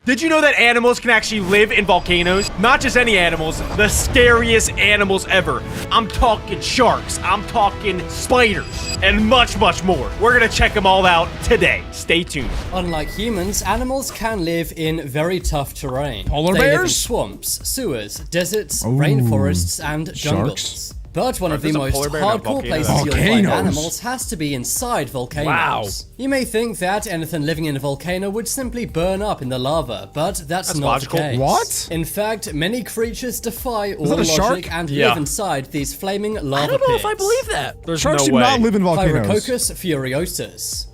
Did you know that animals can actually live in volcanoes? Not just any animals, the scariest animals ever. I'm talking sharks, I'm talking spiders, and much, much more. We're gonna check them all out today. Stay tuned. Unlike humans, animals can live in very tough terrain. Polar they live in bears? swamps, sewers, deserts, rainforests, and jungles. Sharks? But one of the most hardcore places you'll find animals has to be inside volcanoes. Wow. You may think that anything living in a volcano would simply burn up in the lava, but that's not logical. the case. What? In fact, many creatures defy all that a shark? logic and live inside these flaming lava I don't know pits. if I believe that. There's Sharks no do way. not live in volcanoes. Pyrrhococus furiosus.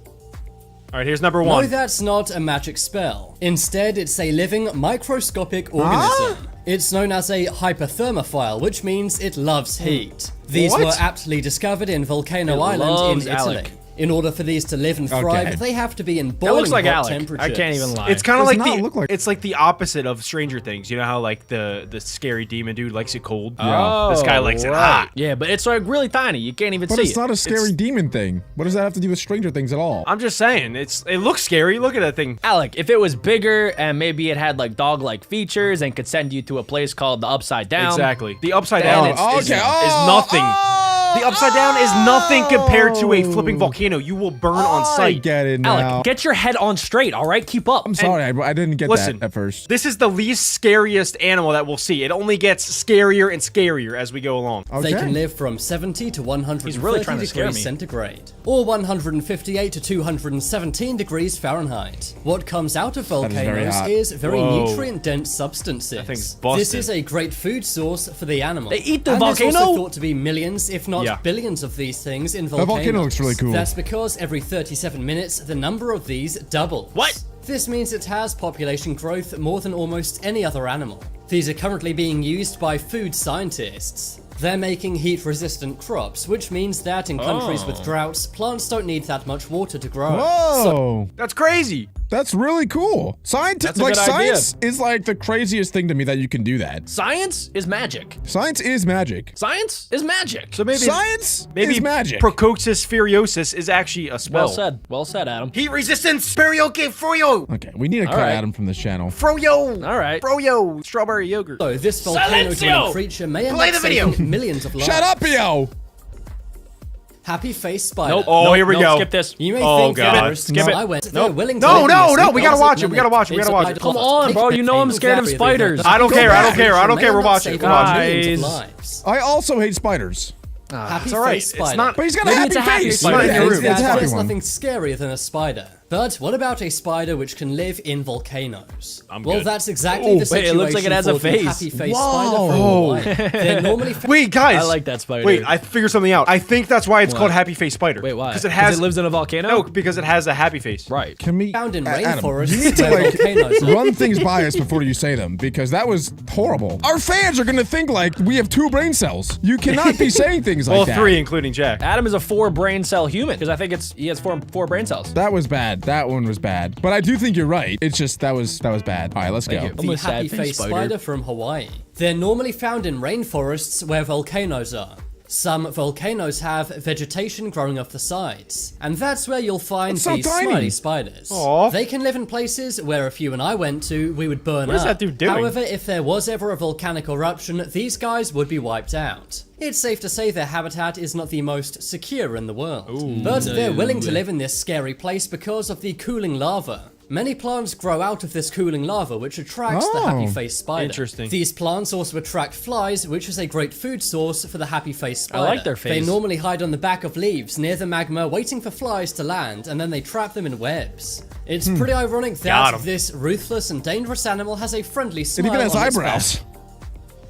All right, here's number No, one. that's not a magic spell. Instead, it's a living microscopic organism. It's known as a hyperthermophile, which means it loves heat. These What? were aptly discovered in Volcano It Island loves in Italy. Alec. In order for these to live and thrive, Okay. they have to be in That boiling looks like hot Alec. temperatures. I can't even lie. It's kind of Does like not the look like- it's like the opposite of Stranger Things. You know how like the scary demon dude likes it cold? Oh, This guy likes it right. hot. Yeah, but it's like really tiny. You can't even But see it's it. not a scary demon thing. What does that have to do with Stranger Things at all? I'm just saying, it looks scary. Look at that thing. Alec, if it was bigger and maybe it had like dog-like features and could send you to a place called the Upside Down. Exactly. The upside Then down it's- is nothing. The upside down is nothing compared to a flipping volcano. You will burn on I sight. get it now. Alec, get your head on straight, all right? Keep up. I'm sorry, I didn't get Listen, that at first. This is the least scariest animal that we'll see. It only gets scarier and scarier as we go along. They Okay. can live from 70 to 130 He's really trying to scare degrees me. centigrade, or 158 to 217 degrees Fahrenheit. What comes out of is very volcanoes hot. is very Whoa. nutrient-dense substances. That thing's This busted. is a great food source for the animal. They eat the and there's volcano? also thought to be millions, if not Yeah. billions of these things in volcanoes. volcano looks really cool. That's because every 37 minutes, the number of these doubles. What? This means it has population growth more than almost any other animal. These are currently being used by food scientists. They're making heat-resistant crops, which means that in countries with droughts, plants don't need that much water to grow. Whoa, That's crazy. that's really cool. That's a Like good idea. science is like the craziest thing to me that you can do that. Science is magic. Science is magic. Science is magic. So maybe Science maybe is magic. Pyrrhococus furiosus is actually a spell. Well said, Adam. Heat resistance. Perioke froyo. Okay, we need to cut right. Adam from this channel. Froyo. All right. Froyo. Strawberry yogurt. So this volcano-dwelling Silencio! creature may end Play up the video. saving millions of lives. Shut up, yo! Happy face spider. Nope. Oh, Nope, here we nope, go. Skip this. You may Oh, think God. that Skip it. I went. Nope. They're willing to No, live no, in no, this we gotta deposit watch it, we limit. gotta watch it, we It's gotta watch a it. bite Come of on, bro, you know I'm scared of exactly spiders. I don't care, I don't care, I don't care, we're May end up watching, saving we're watching. millions of Guys. lives. I also hate spiders. Happy It's all right. face It's spider. not. But he's got Maybe a it's happy a happy face. spider. It's not in your room. It's a happy There's one. nothing scarier than a spider. But what about a spider which can live in volcanoes? Well, good. that's exactly Ooh, the situation wait, it looks like it has a for the face. happy face Whoa. spider from Hawaii. They're normally Wait, guys. I like that spider. Wait, I figured something out. I think that's why it's called happy face spider. Wait, why? Because it has. it lives in a volcano? No, because it has a happy face. Right. Can we found in Adam, rainforests you need to where like volcanoes are. run things by us before you say them because that was horrible. Our fans are gonna think like we have 2 brain cells. You cannot be saying things like Well, that. 3, including Jack. Adam is a 4 brain cell human because I think he has four brain cells. That was bad. That one was bad. But I do think you're right. It's just that was bad. All right, let's go. you. The Almost happy sad face face spider. spider from Hawaii. They're normally found in rainforests where volcanoes are. Some volcanoes have vegetation growing off the sides, and that's where you'll find That's so these tiny. smiley spiders. Aw. They can live in places where if you and I went to, we would burn What is up. that dude doing? However, if there was ever a volcanic eruption, these guys would be wiped out. It's safe to say their habitat is not the most secure in the world. But they're willing to live in this scary place because of the cooling lava. Many plants grow out of this cooling lava, which attracts the happy face spider. Interesting. These plants also attract flies, which is a great food source for the happy face spider. like their face. They normally hide on the back of leaves near the magma, waiting for flies to land, and then they trap them in webs. It's pretty ironic Got that 'em. this ruthless and dangerous animal has a friendly It smile even has on its eyebrows. back.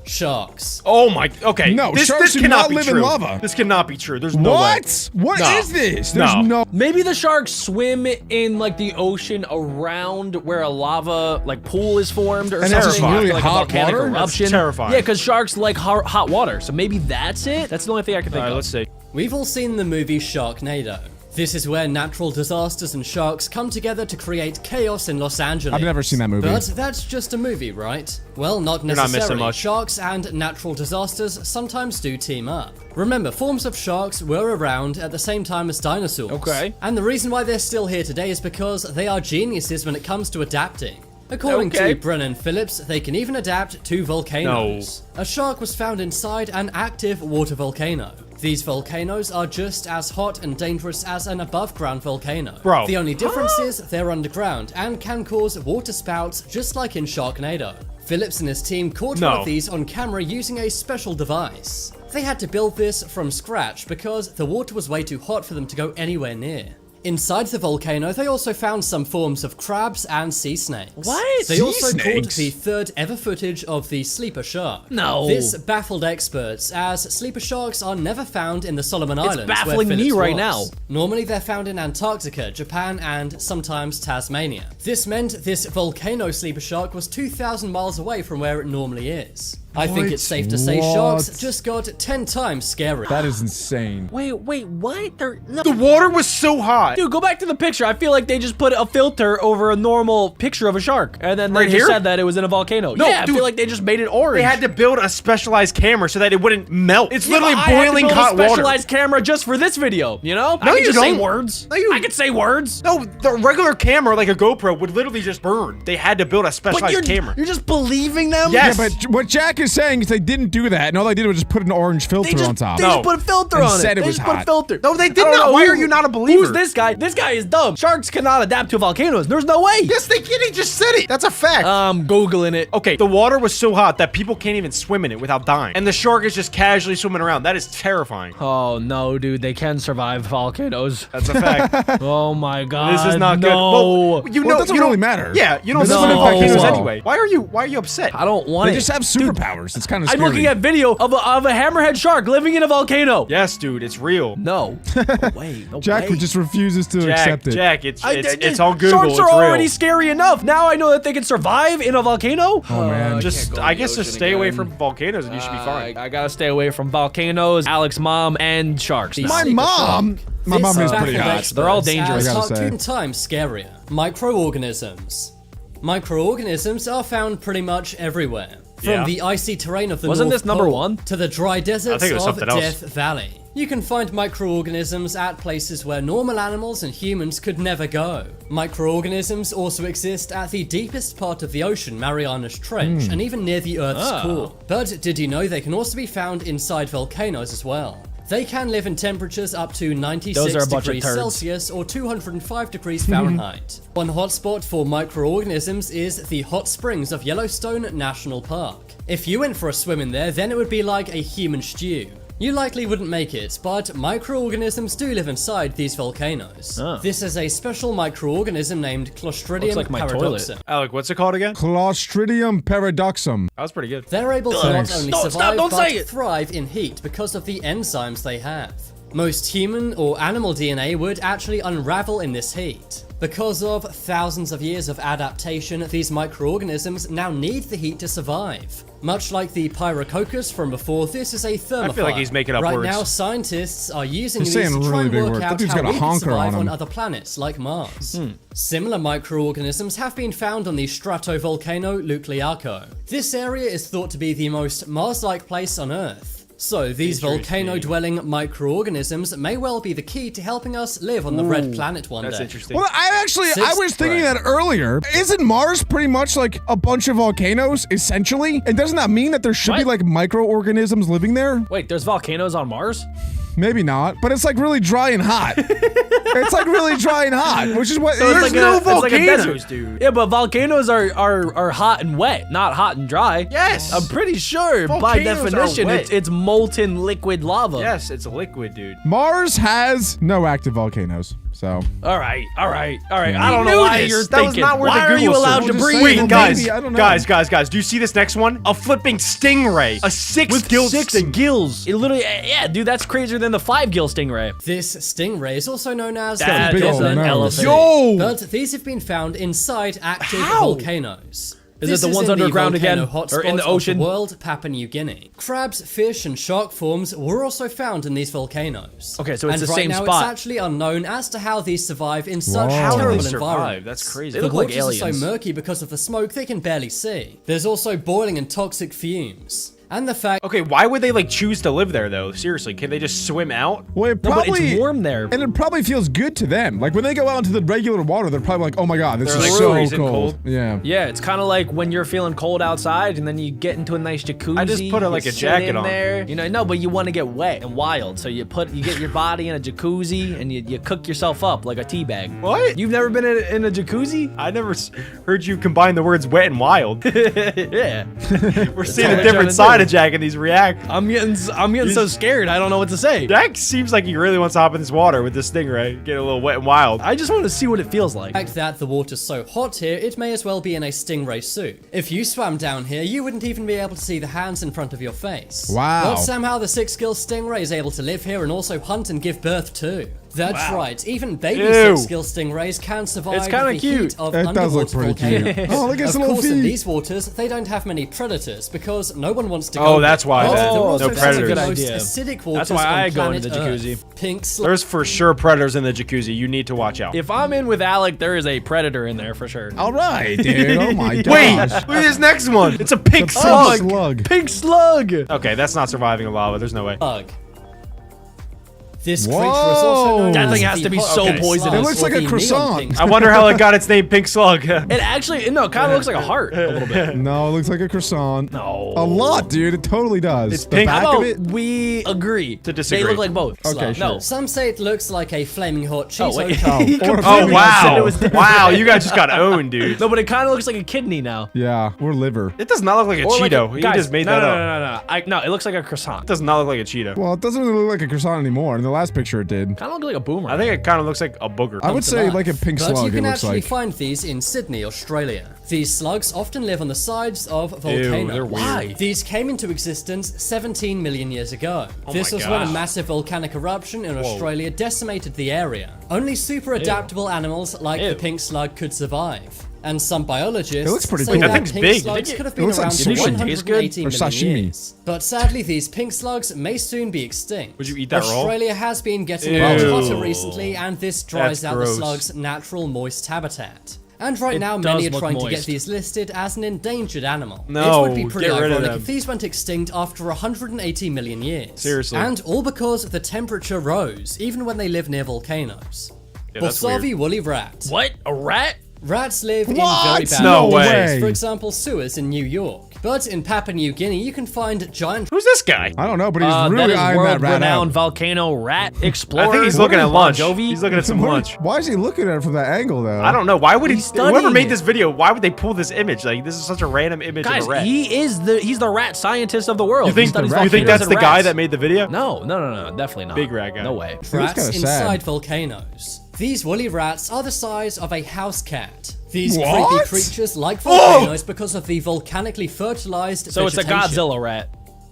Sharks. Oh my. Okay. No, this sharks do cannot not be live in true. lava. This cannot be true. There's no way. What? What No. is this? There's No. no. Maybe the sharks swim in like the ocean around where a lava like pool is formed or And it's something. just really like hot a volcanic water? eruption. That's terrifying. Yeah, because sharks like hot water. So maybe that's it. That's the only thing I can think All right, of. let's see. We've all seen the movie Sharknado. This is where natural disasters and sharks come together to create chaos in Los Angeles. I've never seen that movie. But that's just a movie, right? Well, not not missing necessarily. much. Sharks and natural disasters sometimes do team up. Remember, forms of sharks were around at the same time as dinosaurs. Okay. And the reason why they're still here today is because they are geniuses when it comes to adapting. According Okay. to Brennan Phillips, they can even adapt to volcanoes. A shark was found inside an active water volcano. These volcanoes are just as hot and dangerous as an above-ground volcano. Bro. The only difference is they're underground and can cause water spouts just like in Sharknado. Phillips and his team caught one of these on camera using a special device. They had to build this from scratch because the water was way too hot for them to go anywhere near. Inside the volcano, they also found some forms of crabs and sea snakes. What? They Sea also caught snakes? the third ever footage of the sleeper shark. No. This baffled experts, as sleeper sharks are never found in the Solomon Islands. baffling where me Phillips right was. now. Normally they're found in Antarctica, Japan, and sometimes Tasmania. This meant this volcano sleeper shark was 2,000 miles away from where it normally is. I think it's safe to say sharks What? just got 10 times scarier. That is insane. Wait, what? The water was so hot. Dude, go back to the picture. I feel like they just put a filter over a normal picture of a shark, and then they Right just here? said that it was in a volcano. No, yeah, I dude. feel like they just made it orange. They had to build a specialized camera so that it wouldn't melt. It's Yeah, literally but I had to boiling build hot a water. specialized camera just for this video, you know? No, I could you just say don't. words. No, you- I could say words. No, the regular camera, like a GoPro, would literally just burn. They had to build a But specialized camera. you're just believing them? Yes. Yeah, but what Jack is saying is they didn't do that, and all they did was just put an orange filter They on top. just put a filter And on it. said it They was just put a hot. filter. No, they did I don't not. know Why are you not a believer? Who's this guy? This guy is dumb. Sharks cannot adapt to volcanoes. There's no way. Yes, they can. He just said it. That's a fact. Googling it. Okay, the water was so hot that people can't even swim in it without dying. And the shark is just casually swimming around. That is terrifying. Oh no, dude, they can survive volcanoes. That's a fact. Oh my god. This is not good. no. Well, you Well, know, it doesn't you don't really matter. Yeah, you don't This is swim in what it volcanoes fucking is. anyway. Why are you upset? I don't want They it. just have superpowers. It's kind of I'm scary. looking at video of a hammerhead shark living in a volcano. Yes, dude, it's real. No. No way. No Jack way. just refuses to accept it. Jack, it's on Google. Sharks It's are real. already scary enough. Now I know that they can survive in a volcano. Oh, man. I guess just stay away from volcanoes and you should be fine. I gotta stay away from volcanoes, Alex's mom, and sharks. The My sleeper mom? shark. My This mom is pretty baffled hot. experts They're all dangerous. as I gotta say. 10 times scarier. Microorganisms. Microorganisms are found pretty much everywhere. From Yeah. the icy terrain of the Wasn't North this number Pole one? to the dry deserts think it was of something else. Death Valley. You can find microorganisms at places where normal animals and humans could never go. Microorganisms also exist at the deepest part of the ocean, Marianas Trench, and even near the Earth's core. But did you know they can also be found inside volcanoes as well? They can live in temperatures up to 96 Those are a bunch of degrees turds. Celsius or 205 degrees Fahrenheit. One hotspot for microorganisms is the hot springs of Yellowstone National Park. If you went for a swim in there, then it would be like a human stew. You likely wouldn't make it, but microorganisms do live inside these volcanoes. This is a special microorganism named Clostridium Looks like my paradoxum. toilet. Alec, what's it called again? Clostridium paradoxum. That was pretty good. They're able to Thanks. not only Don't- survive, don't but say it. thrive in heat because of the enzymes they have. Most human or animal DNA would actually unravel in this heat. Because of thousands of years of adaptation, these microorganisms now need the heat to survive. Much like the Pyrococcus from before, this is a thermophile. I feel like he's making up right words. now, scientists are using He's these to saying try really and big work words. That out dude's how got a we can honker survive on on him. other planets like Mars. Similar microorganisms have been found on the stratovolcano Lukliako. This area is thought to be the most Mars-like place on Earth. So these volcano-dwelling microorganisms may well be the key to helping us live on the red planet one That's day. interesting. Well, I Sixth was thinking grade. that earlier. Isn't Mars pretty much like a bunch of volcanoes, essentially? And doesn't that mean that there should be What? like microorganisms living there? Wait, there's volcanoes on Mars? Maybe not, but it's like really dry and hot. It's like really dry and hot, which is what. So it's There's like no it's like a volcanoes, desert. dude. Yeah, but volcanoes are hot and wet, not hot and dry. Yes. I'm pretty sure by Volcanoes are definition wet. it's molten liquid lava. Yes, it's a liquid, dude. Mars has no active volcanoes, so. All right. Yeah. I don't We know knew why this. you're That was thinking. not where the why are Google you search allowed was. to Just breathe? saying. Wait, Well, guys, maybe, I don't know. guys, do you see this next one? A flipping stingray. A six With gill 6 sting. gills. It literally, yeah, dude, that's crazier than the 5 gill stingray. This stingray is also known as That the big old goblin nose. elephant. Yo! But these have been found inside active How? volcanoes. Is This it the ones in underground volcano again? hotspot Or in the of ocean? world, Papua New Guinea. Crabs, fish, and shark forms were also found in these volcanoes. Okay, so it's and the right same now spot. It's actually unknown as to how these survive in such Whoa. How do terrible they survive? environments. That's crazy. They The look like waters are so aliens. murky because of the smoke they can barely see. There's also boiling and toxic fumes. And the fact Okay, why would they like choose to live there though? Seriously, can they just swim out? Well, it No, but probably, it's warm there. and it probably feels good to them. Like when they go out into the regular water, they're probably like, "Oh my god, this They're, is like, so freezing cold." cold. Yeah. Yeah, it's kind of like when you're feeling cold outside and then you get into a nice jacuzzi. I just put like you a sit jacket in on. there. You know, no, but you want to get wet and wild, so you get your body in a jacuzzi and you cook yourself up like a tea bag. What? You've never been in a jacuzzi? I never heard you combine the words wet and wild. Yeah. We're seeing all a we're different trying to side do. of Jack in these react. I'm getting so scared. I don't know what to say. Jack seems like he really wants to hop in this water with this stingray, get a little wet and wild. I just want to see what it feels like. that the water's so hot here, it may as well be in a stingray suit. If you swam down here, you wouldn't even be able to see the hands in front of your face. Wow. But somehow the 6-gill stingray is able to live here and also hunt and give birth too. That's right, even baby Ew. 6-gill stingrays can survive It's kinda the cute. heat of It does look underwater pretty volcanoes. cute. Oh, look at his Of little course, in feet. these waters, they don't have many predators because no one wants to go. Oh, that's why there. then. They're No also some of predators. the Good most idea. acidic waters That's why on I go into planet the Earth. jacuzzi. Pink There's for sure predators in the jacuzzi. You need to watch out. If I'm in with Alec, there is a predator in there for sure. All right, dude. Oh my Wait, gosh. look at this next one. It's a pink Oh, slug. slug. Pink slug! Okay, that's not surviving in lava. There's no way. bug. This Whoa. creature is also known That as thing has the to be hot so pink poisonous. slug It looks or like a the neon croissant. pink I wonder how it got its name Pink Slug. It actually, no, it kind of looks like a heart a little bit. No, it looks like a croissant. No. A lot, dude. It totally does. It's the pink. back How of about it. we agree To disagree. They look like both. Okay, No. sure. Some say it looks like a flaming hot Cheeto wait. cone. Or a Oh, flaming wow. acid. Wow, you guys just got owned, dude. No, but it kind of looks like a kidney now. Yeah, or liver. It does not look like a Or like Cheeto. You guys, just made no, that no, up. No, it looks like a croissant. It does not look like a Cheeto. Well, it doesn't really look like a croissant anymore. In the last picture, it did. Kind of looks like a boomerang. I think it kind of looks like a booger. I would to say life. like a pink But slug. you can It looks actually like. find these in Sydney, Australia. These slugs often live on the sides of volcanoes. they're weird. Why? These came into existence 17 million years ago. This my was when a gosh. massive volcanic eruption in Australia decimated the area. Only super adaptable animals like Ew. the pink slug could survive. And some biologists It looks pretty say big. that That thing's pink big. slugs could have It been looks like around for sushi. It tastes good? 180 Or million sashimi. years. But sadly, these pink slugs may soon be extinct. Would you eat that raw? Australia has been getting Ew. a lot hotter recently, and this dries That's out gross. the slug's natural moist habitat. And right It now, does many are look trying to get moist. these listed as an endangered animal. No, it would be pretty get rid of ironic them. if these went extinct after 180 million years. Seriously. And all because the temperature rose, even when they live near volcanoes. Yeah, that's Wasabi woolly rat. What? A rat? Rats live in What? very bad No way. conditions, for example, sewers in New York. But in Papua New Guinea, you can find giant Who's this guy? I don't know, but he's That really is eyeing that rat world-renowned out. volcano rat explorer. I think he's What looking is at lunch. Bon Jovi? He's looking at some lunch. Why is he looking at it from that angle, though? I don't know. Why would he? He's studying Whoever made it. this video, why would they pull this image? Like, this is such a random image Guys, of a rat. he's the rat scientist of the world. You think, He studies you think volcanoes that's and the guy rats. that made the video? No, definitely not. Big rat guy. No way. rats kinda inside sad. volcanoes. These woolly rats are the size of a house cat. These What? creepy creatures like volcanoes because of the volcanically fertilized So it's a vegetation. Godzilla rat.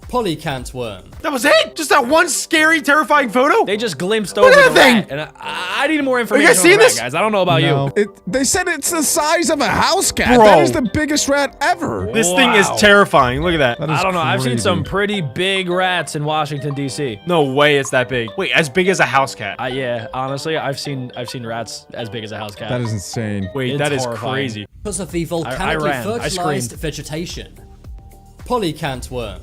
Polycant worm. That was it? Just that one scary, terrifying photo? They just glimpsed Look over at the that thing! rat, and I need more information. guys on seen the rat, this? guys? I don't know about No. you. They said it's the size of a house cat. Bro. That is the biggest rat ever. This thing is Wow. terrifying. Look at that. That is I don't know. I've seen crazy. some pretty big rats in Washington D.C. No way it's that big. Wait, as big as a house cat. Yeah, honestly, I've seen rats as big as a house cat. That is insane. Wait, It's that is horrifying. crazy. Because of the volcanically I ran. I fertilized screamed. vegetation. Polycant worm.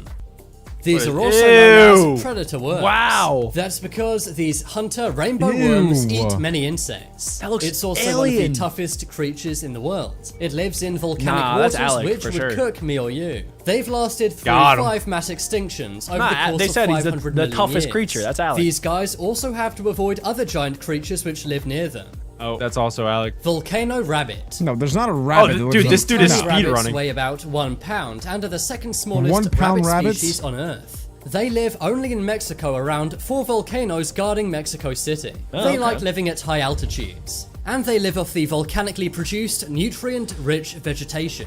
These are Ew. also known as predator worms. Wow. That's because these hunter rainbow Ew. worms eat many insects. That looks It's also alien. one of the toughest creatures in the world. It lives in volcanic Nah, that's waters, Alec, which for would sure. cook me or you. They've lasted through Got 'em. 5 mass extinctions over Nah, the course they of said he's the 500 million toughest years. creature. That's Alec. These guys also have to avoid other giant creatures which live near them. Oh, that's also Alec. Volcano rabbit. No, there's not a rabbit. that dude, looks this like- dude is Tiny speed rabbits running. weigh about 1 pound and are the second smallest 1 pound rabbit rabbits? species on Earth. They live only in Mexico around 4 volcanoes guarding Mexico City. They okay. like living at high altitudes. And they live off the volcanically produced, nutrient-rich vegetation.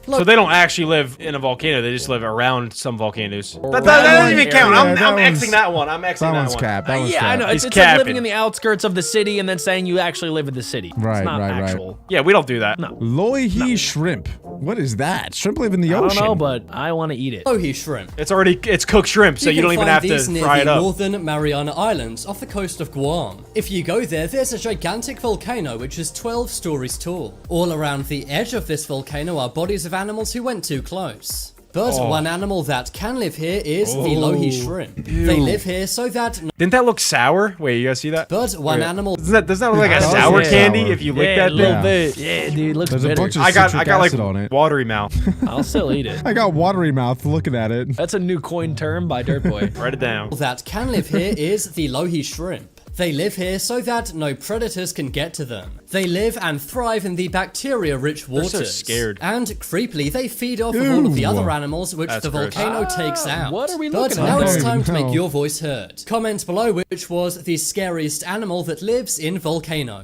So they don't actually live in a volcano. They just live around some volcanoes. That That doesn't one- even count. yeah, I'm that Xing one's- that one. I'm Xing That that one's one. cap. That one's Yeah, I know. cap. It's He's like capping. living in the outskirts of the city and then saying you actually live in the city. Right, it's not right, right. actual. Yeah, we don't do that. No. Loihi shrimp. What is that? Shrimp live in the I ocean. don't know, but I want to eat it. Ohi shrimp. It's cooked shrimp, so you can don't even find have to these near fry the it up. northern Mariana Islands off the coast of Guam. If you go there, there's a gigantic volcano which is 12 stories tall. All around the edge of this volcano are bodies of animals who went too close. But one animal that can live here is the lohi shrimp. They live here so that... Didn't that look sour? Wait, you guys see that? But one animal... Doesn't that look like a does sour look candy sour. if you lick Yeah, that a little thing? bit. Yeah, dude, looks There's a bitter. bunch of I got citric like acid on it. watery mouth. I'll still eat it. I got watery mouth looking at it. That's a new coin term by Dirt Boy. Write it down. that can live here is the lohi shrimp. They live here so that no predators can get to them. They live and thrive in the bacteria-rich waters. so scared. And creepily, they feed off of all of the other animals which That's the gross. volcano takes out. what are we But looking at now it's there? time to make No. your voice heard. Comment below which was the scariest animal that lives in Volcano.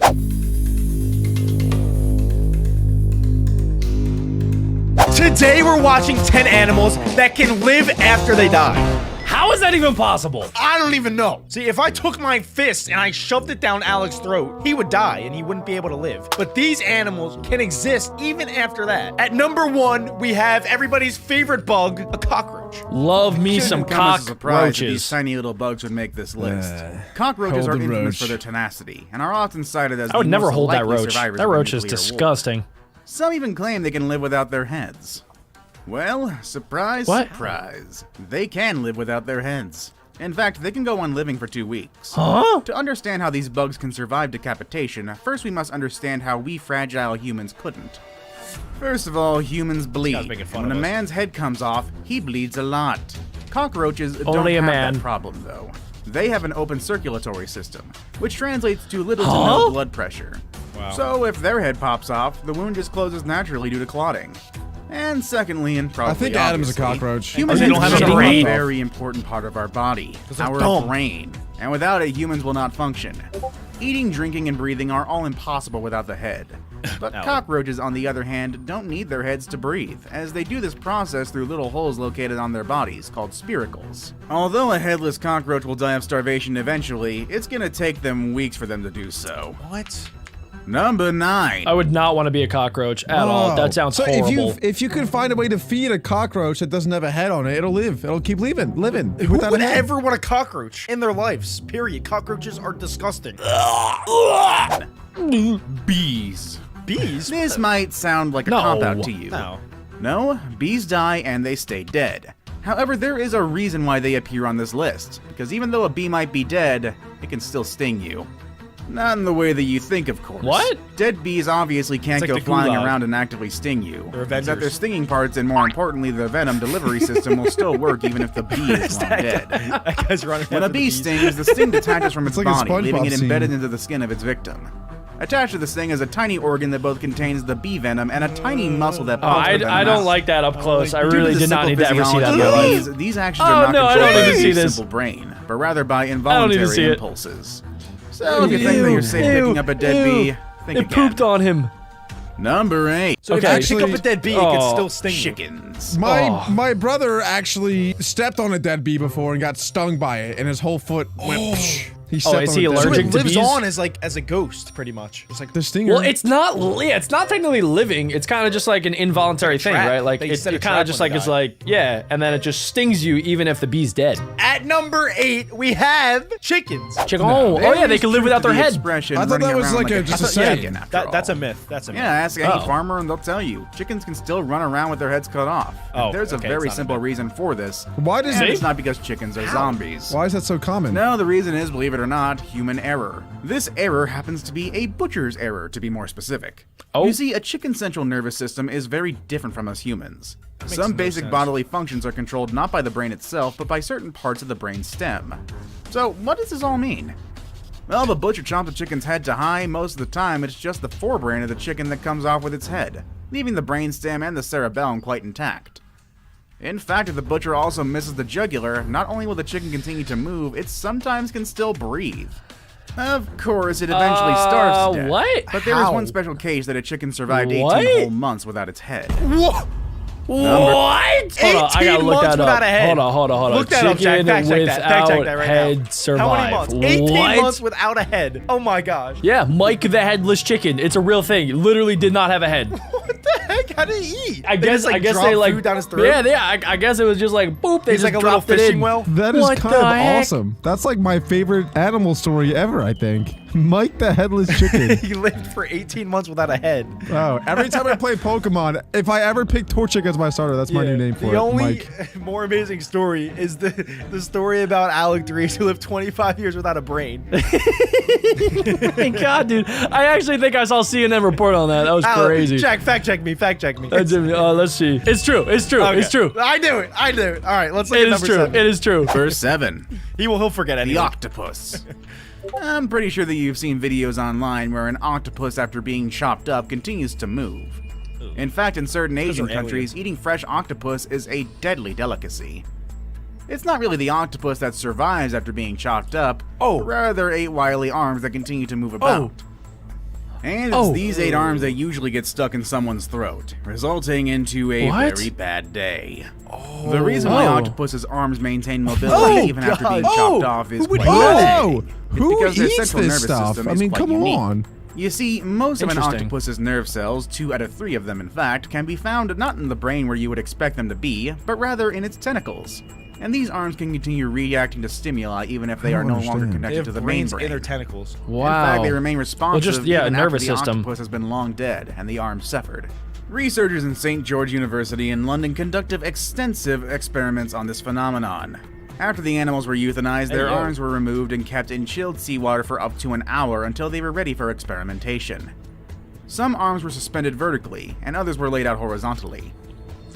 Today we're watching 10 animals that can live after they die. How is that even possible? I don't even know. See, if I took my fist and I shoved it down Alex's throat, he would die and he wouldn't be able to live. But these animals can exist even after that. At number 1, we have everybody's favorite bug, a cockroach. Love me some Shouldn't come as a surprise that these cockroaches. tiny little bugs would make this list. Cockroaches are hold the infamous roach. for their tenacity and are often cited as I would the never most hold that likely roach. survivors That of a roach is nuclear war. disgusting. Some even claim they can live without their heads. Well, surprise, What? surprise. They can live without their heads. In fact, they can go on living for 2 weeks. Huh? To understand how these bugs can survive decapitation, first we must understand how we fragile humans couldn't. First of all, humans bleed. making fun When a of us. man's head comes off, he bleeds a lot. Cockroaches Only don't a have man. that problem, though. They have an open circulatory system, which translates to little to Huh? no blood pressure. So if their head pops off, the wound just closes naturally due to clotting. And secondly, and probably I think Adam's a obviously, cockroach. Human They don't heads have a are brain. a very important part of our body, they're our dumb. brain. And without it, humans will not function. Eating, drinking, and breathing are all impossible without the head. But cockroaches, on the other hand, don't need their heads to breathe, as they do this process through little holes located on their bodies, called spiracles. Although a headless cockroach will die of starvation eventually, it's gonna take them weeks for them to do so. What? Number 9. I would not want to be a cockroach at all. That sounds so horrible. if you could find a way to feed a cockroach that doesn't have a head on it, it'll live. It'll keep living Who without would a head. ever want a cockroach in their lives? Period. Cockroaches are disgusting. Bees. Bees? This might sound like a No. cop-out to you. No. No, bees die and they stay dead. However, there is a reason why they appear on this list, because even though a bee might be dead, it can still sting you. Not in the way that you think, of course. What? Dead bees obviously can't like go the flying gulag. around and actively sting you. They're Except Avengers. their stinging parts and, more importantly, the venom delivery system will still work even if the bee is long dead. That guy's running When a after the bee bees. stings, the sting detaches from its like a body, leaving SpongeBob it scene. embedded into the skin of its victim. Attached to the sting is a tiny organ that both contains the bee venom and a tiny muscle that pumps the venom I don't out. like that up close. I Due to really the did not simple need to ever see that in my physiology life. of these actions Oh, are not no, I controlled don't by need to see the this. simple brain, but rather by need to involuntary see it. impulses. So if you think that you're safe picking up a dead bee, think It again. pooped on him. Number 8. So Okay. if you pick up a dead bee, it can still sting you. Chickens. My brother actually stepped on a dead bee before and got stung by it, and his whole foot went. Psh. He stepped is on he a dead So allergic it bee. to lives bees? on as a ghost, pretty much. It's like The stinger. Well, it's not. Yeah, it's not technically living. It's kind of just like an involuntary thing, trap. right? Like They it set a kind trap of just when like they it's die. like yeah, and then it just stings you even if the bee's dead. At number 8, we have chickens. Chicken. Oh yeah, they can live without their head. Expression I thought running that was around like a- a just a chicken saying. after That's all. a myth. That's a myth. Yeah, ask any Oh. farmer and they'll tell you. Chickens can still run around with their heads cut off. Oh, There's a okay, very it's not a simple myth. reason for this. Why does And it? it's not because chickens are zombies. Why is that so common? No, the reason is, believe it or not, human error. This error happens to be a butcher's error, to be more specific. Oh. You see, a chicken's central nervous system is very different from us humans. Some no basic sense. bodily functions are controlled not by the brain itself, but by certain parts of the brain stem. So, what does this all mean? Well, the butcher chomps a chicken's head to high. Most of the time, it's just the forebrain of the chicken that comes off with its head, leaving the brainstem and the cerebellum quite intact. In fact, if the butcher also misses the jugular, not only will the chicken continue to move, it sometimes can still breathe. Of course, it eventually starves to death. What? But there is How? one special case that a chicken survived 18 What? whole months without its head. What? What? Hold on, I gotta 18 look months that without up. a head. Hold on. Look that up, Jack. Chicken Fact check that. Fact check without that right head now. survive. How many months? 18 What? months without a head. Oh my gosh. Yeah, Mike the headless chicken. It's a real thing. Literally did not have a head. What the heck? How did he eat? I They guess just, I guess drop they like food down his throat. Yeah. I guess it was just like boop. They He's just like a little dropped it fishing in. well. That is What kind the of heck? awesome. That's like my favorite animal story ever, I think. Mike the Headless Chicken. He lived for 18 months without a head. Oh, every time I play Pokemon, if I ever pick Torchic as my starter, that's my new name for it. The only Mike. more amazing story is the story about Alec Dries, who lived 25 years without a brain. Thank God, dude. I actually think I saw CNN report on that. That was crazy. Fact check me. Let's see. It's true. It's true. Okay. It's true. I knew it. All right, let's look It at is number true. 7. It is true. Verse 7. He'll forget The anything. octopus. I'm pretty sure that you've seen videos online where an octopus, after being chopped up, continues to move. In fact, in certain Asian are countries, eating fresh octopus is a deadly delicacy. It's not really the octopus that survives after being chopped up, Oh. but rather 8 wily arms that continue to move about. And it's these 8 arms that usually get stuck in someone's throat, resulting into a What? very bad day. The reason why octopus's arms maintain mobility even after being chopped off is quite Whoa! fascinating. It's Who because their eats central this nervous stuff? system I is mean, quite come unique. on. You see, most of an Interesting. octopus's nerve cells, 2 out of 3 of them in fact, can be found not in the brain where you would expect them to be, but rather in its tentacles. And these arms can continue reacting to stimuli even if they I are don't no longer understand. connected They have to the main brains brain. in their tentacles. In fact, they remain responsive just, yeah, even nervous after the system. octopus has been long dead and the arm severed. Researchers in St. George University in London conducted extensive experiments on this phenomenon. After the animals were euthanized, their arms were removed and kept in chilled seawater for up to an hour until they were ready for experimentation. Some arms were suspended vertically, and others were laid out horizontally.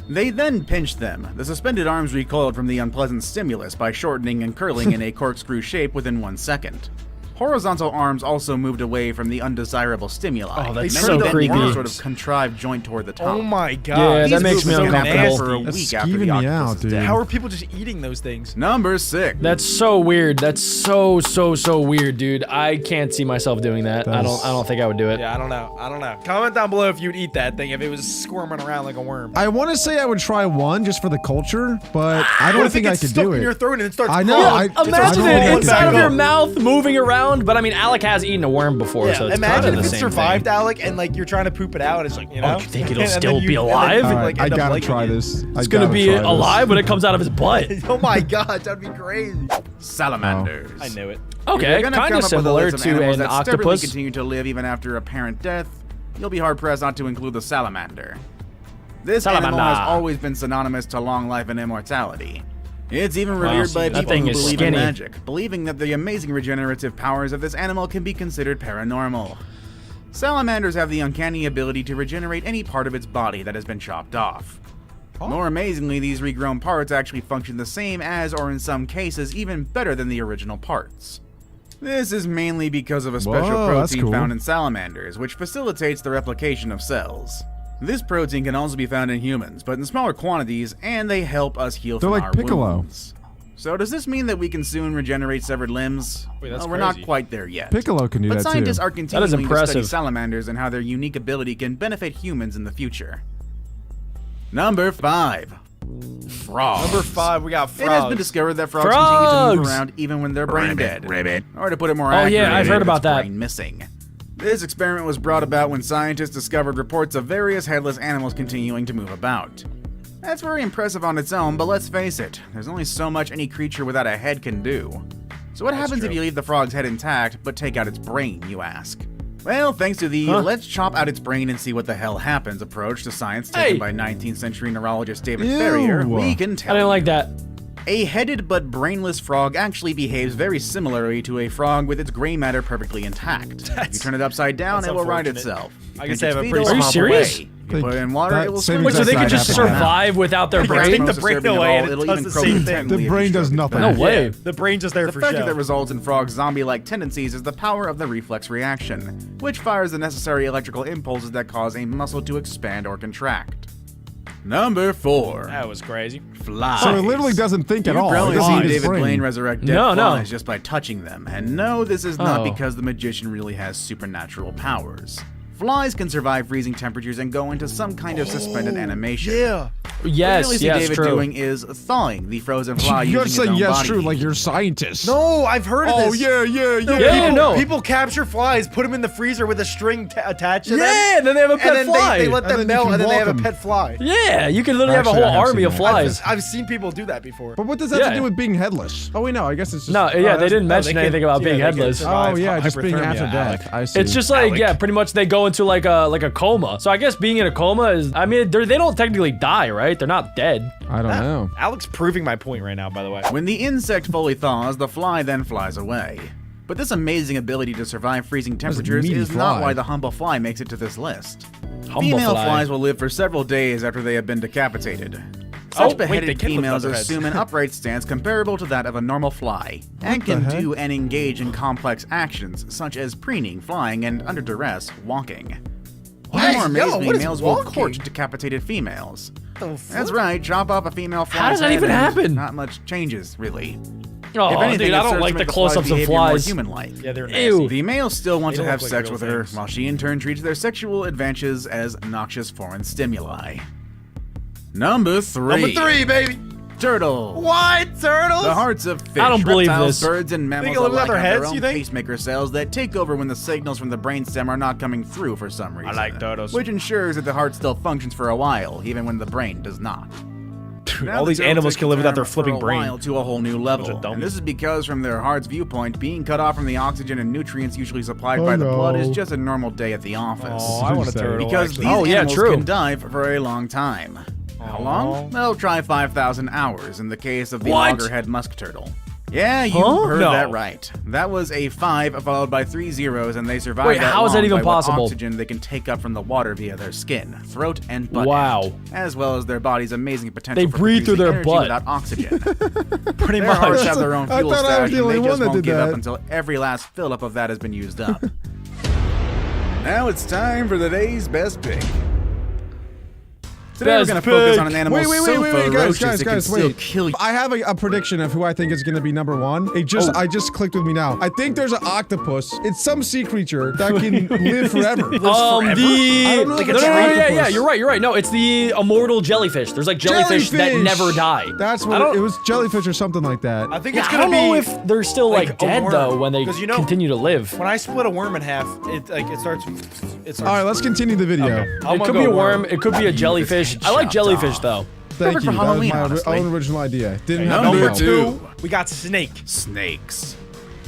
They then pinched them. The suspended arms recoiled from the unpleasant stimulus by shortening and curling in a corkscrew shape within 1 second. Horizontal arms also moved away from the undesirable stimuli. Oh, that's Many so of them creepy. formed a sort of contrived joint toward the top. Oh my God. Yeah, that These makes me movements can happen uncomfortable. for a That's week after skeeving the me octopus out, is dude. dead. How are people just eating those things? Number 6. That's so weird. That's so weird, dude. I can't see myself doing that. I don't think I would do it. Yeah, I don't know. Comment down below if you'd eat that thing if it was squirming around like a worm. I want to say I would try one just for the culture, but I What don't if think it I gets could stuck do in it. your throat and it starts I know, crawling? I- Imagine I it don't inside know. of your mouth moving around, but I mean, Alec has eaten a worm before, Yeah, so it's kind imagine of if the it same survived, thing. Alec, and like you're trying to poop it out. It's like, you know. you think it'll And then still be and then alive? you, All like, right, I end up gotta liking try it. this. It's gonna be alive when it comes out of his butt. Oh my God, that'd be crazy. Salamanders. I knew it. Okay, If you're gonna kind come of up with a similar list of to animals an that stubbornly octopus. continue to live even after apparent death, you'll be hard-pressed not to include the salamander. This animal has Salamander. always been synonymous to long life and immortality. It's even revered by that people thing who is believe skinny. in magic, believing that the amazing regenerative powers of this animal can be considered paranormal. Salamanders have the uncanny ability to regenerate any part of its body that has been chopped off. More amazingly, these regrown parts actually function the same as, or in some cases, even better than the original parts. This is mainly because of a special Whoa, that's protein cool. found in salamanders, which facilitates the replication of cells. This protein can also be found in humans, but in smaller quantities, and they help us heal They're from like our Piccolo. wounds. So does this mean that we can soon regenerate severed limbs? Wait, that's Well, we're not crazy. quite there yet. Piccolo can do But that scientists too. are continuing to study impressive. salamanders and how their unique ability can benefit humans in the future. Number 5. Frogs. Number 5, we got frogs. It has been discovered that frogs continue to move Frogs! around even when they're brain dead. Or to put it more Oh, yeah, accurately, I've heard about it's that. brain missing. This experiment was brought about when scientists discovered reports of various headless animals continuing to move about. That's very impressive on its own, but let's face it, there's only so much any creature without a head can do. So what happens if you leave the frog's head intact, but take out its brain, you ask? Well, thanks to the let's chop out its brain and see what the hell happens approach to science taken Hey. by 19th century neurologist David Ew. Ferrier, we can I tell didn't you. like that. A headed but brainless frog actually behaves very similarly to a frog with its gray matter perfectly intact. If you turn it upside down, that's it will right unfortunate. itself. I Pinch guess they its have a feet pretty over, Are you small serious? If you put it in water, That it will same swim. Wait, so they That's could not just happening. survive without their Take brain? the brain away and it It'll does even the croak same thing. intently The if brain you does stroke its nothing. back. No way. The brain just there The for effect show. that results in frogs' zombie-like tendencies is the power of the reflex reaction, which fires the necessary electrical impulses that cause a muscle to expand or contract. Number 4. That was crazy. Flies. So it literally doesn't think at You've all. It probably doesn't seen eat its David brain. Blaine resurrect dead No, no. flies just by touching them, and no, this is not Oh. because the magician really has supernatural powers. Flies can survive freezing temperatures and go into some kind of suspended animation. Yeah. Yes, What you really see yes, David true. doing is thawing the frozen fly You gotta using say his own yes, body true, heat. like you're scientists. No, I've heard of Oh this. yeah. Yeah, no. People capture flies, put them in the freezer with a string attached to them. Yeah, and then they have a pet and then fly. they let And them then you melt, can and then they walk have a 'em. pet fly. Yeah, you can literally Actually, have a I whole have army seen of that. flies. I've seen people do that before. But what does that have to do with being headless? Oh wait, no, I guess it's just. No, yeah, they didn't mention they anything can- about yeah, being they can headless. survive Oh yeah, just being hyperthermia, after Alec. death. I see. It's just like, Alec. yeah, pretty much they go into like a coma. So I guess being in a coma is, I mean, they don't technically die, right? They're not dead. I don't know. Alex proving my point right now, by the way. When the insect fully thaws, the fly then flies away. But this amazing ability to survive freezing temperatures meaty is not fly. why the humble fly makes it to this list. Humble Female fly. flies will live for several days after they have been decapitated. Oh, Such wait, beheaded they can lift females other heads. assume an upright stance comparable to that of a normal fly, and the can heck? do and engage in complex actions such as preening, flying, and under duress, walking. What? More Yo, amazingly, what is males will walking? court decapitated females. The That's right, chop off a female fly. How does that even happen? Not much changes, really. Oh, If anything, dude, it I serves don't to like make the fly's close-ups of behavior more flies. human-like. Yeah, they're Ew. nasty. The males still want They to don't have look like sex real with her, things. while she in turn treats their sexual advances as noxious foreign stimuli. Number 3. Number 3, baby. Turtle. What? Turtles? The hearts of fish, I don't believe reptiles, this. birds, and mammals can live alike without have their their heads, own you think? pacemaker cells that take over when the signals from the brainstem are not coming through for some reason. like turtles. Which ensures that the heart still functions for a while, even when the brain does not. Now all the these turtle animals takes can live the without their term flipping for a brain. while to a whole new level. Bunch of dummies. And this is because from their heart's viewpoint, being cut off from the oxygen and nutrients usually supplied Oh, by the blood no. is just a normal day at the office. Oh, I want a Sad. turtle. Because actually. these Oh, yeah, animals true. can dive for a long time. How long? Well, try 5,000 hours in the case of the What? loggerhead musk turtle. Yeah, you Huh? heard No. that right. That was a 5 followed by 3 zeros, and they survived Wait, that how is that long even by what possible? oxygen they can take up from the water via their skin, throat, and butt Wow. end, as well as their body's amazing potential They for breathe through producing their energy butt. without oxygen. Pretty Their hearts much. have their own I fuel thought I was stash, the and only they one just that won't did give up that. until every last fill-up of that has been used up. Now it's time for the day's best pick. Today we're Best going to focus pick. on an animal Wait, so ferocious guys, it can still wait. kill you. I have a prediction of who I think is gonna be number 1. I just clicked with me now. I think there's an octopus. It's some sea creature that can live forever. The I don't know no, if no, it's no, an yeah, octopus. you're right. No, it's the immortal jellyfish. There's like jellyfish that never die. That's I what don't- it was. Jellyfish or something like that. I think Yeah, it's I gonna don't be know if they're still like, like a dead worm. though when they 'Cause, you know, continue to live. when I split a worm in half, it starts. All right, let's continue the video. Okay. I'm It gonna could go be a worm. It could be a jellyfish. I like chopped jellyfish off. though. Thank Perfect you. for That was Halloween, my honestly. own original idea. Didn't have Number no. 2. We got snake. Snakes.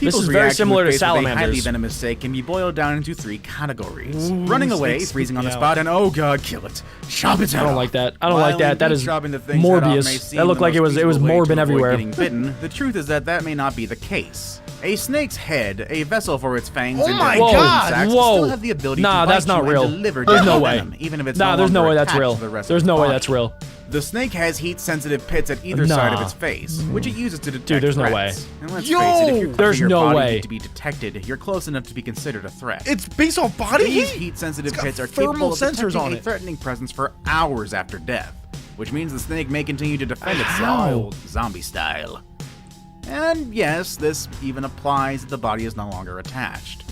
This People's is very reaction similar when to faced with a highly salamanders. venomous snake can be boiled down into 3 categories: running away, snakes freezing on the freak me spot, and oh god, kill it, chop its head I don't off. like that. I don't While like that. That indeed is chopping the thing's head off may Morbius. seem That looked the like it most was peaceful way morbid to avoid everywhere. Getting bitten. The truth is that may not be the case. A snake's head, a vessel for its fangs, and my different God! sacs Whoa. still have the ability Nah, to bite that's not you real. and deliver There's deadly no way. venom, even if it's Nah, no there's no longer way that's attached real. to the rest of There's its no way body. that's real. The snake has heat-sensitive pits at either Nah. side of its face, which it uses to detect Dude, there's no threats. way. And let's Yo! face it, if you're There's causing your no body way. heat to be detected, you're close enough to be considered a threat. It's based off body These heat. heat-sensitive It's got pits are thermal capable of sensors detecting on a it. threatening presence for hours after death, which means the snake may continue to defend How? itself, zombie style. And yes, this even applies if the body is no longer attached.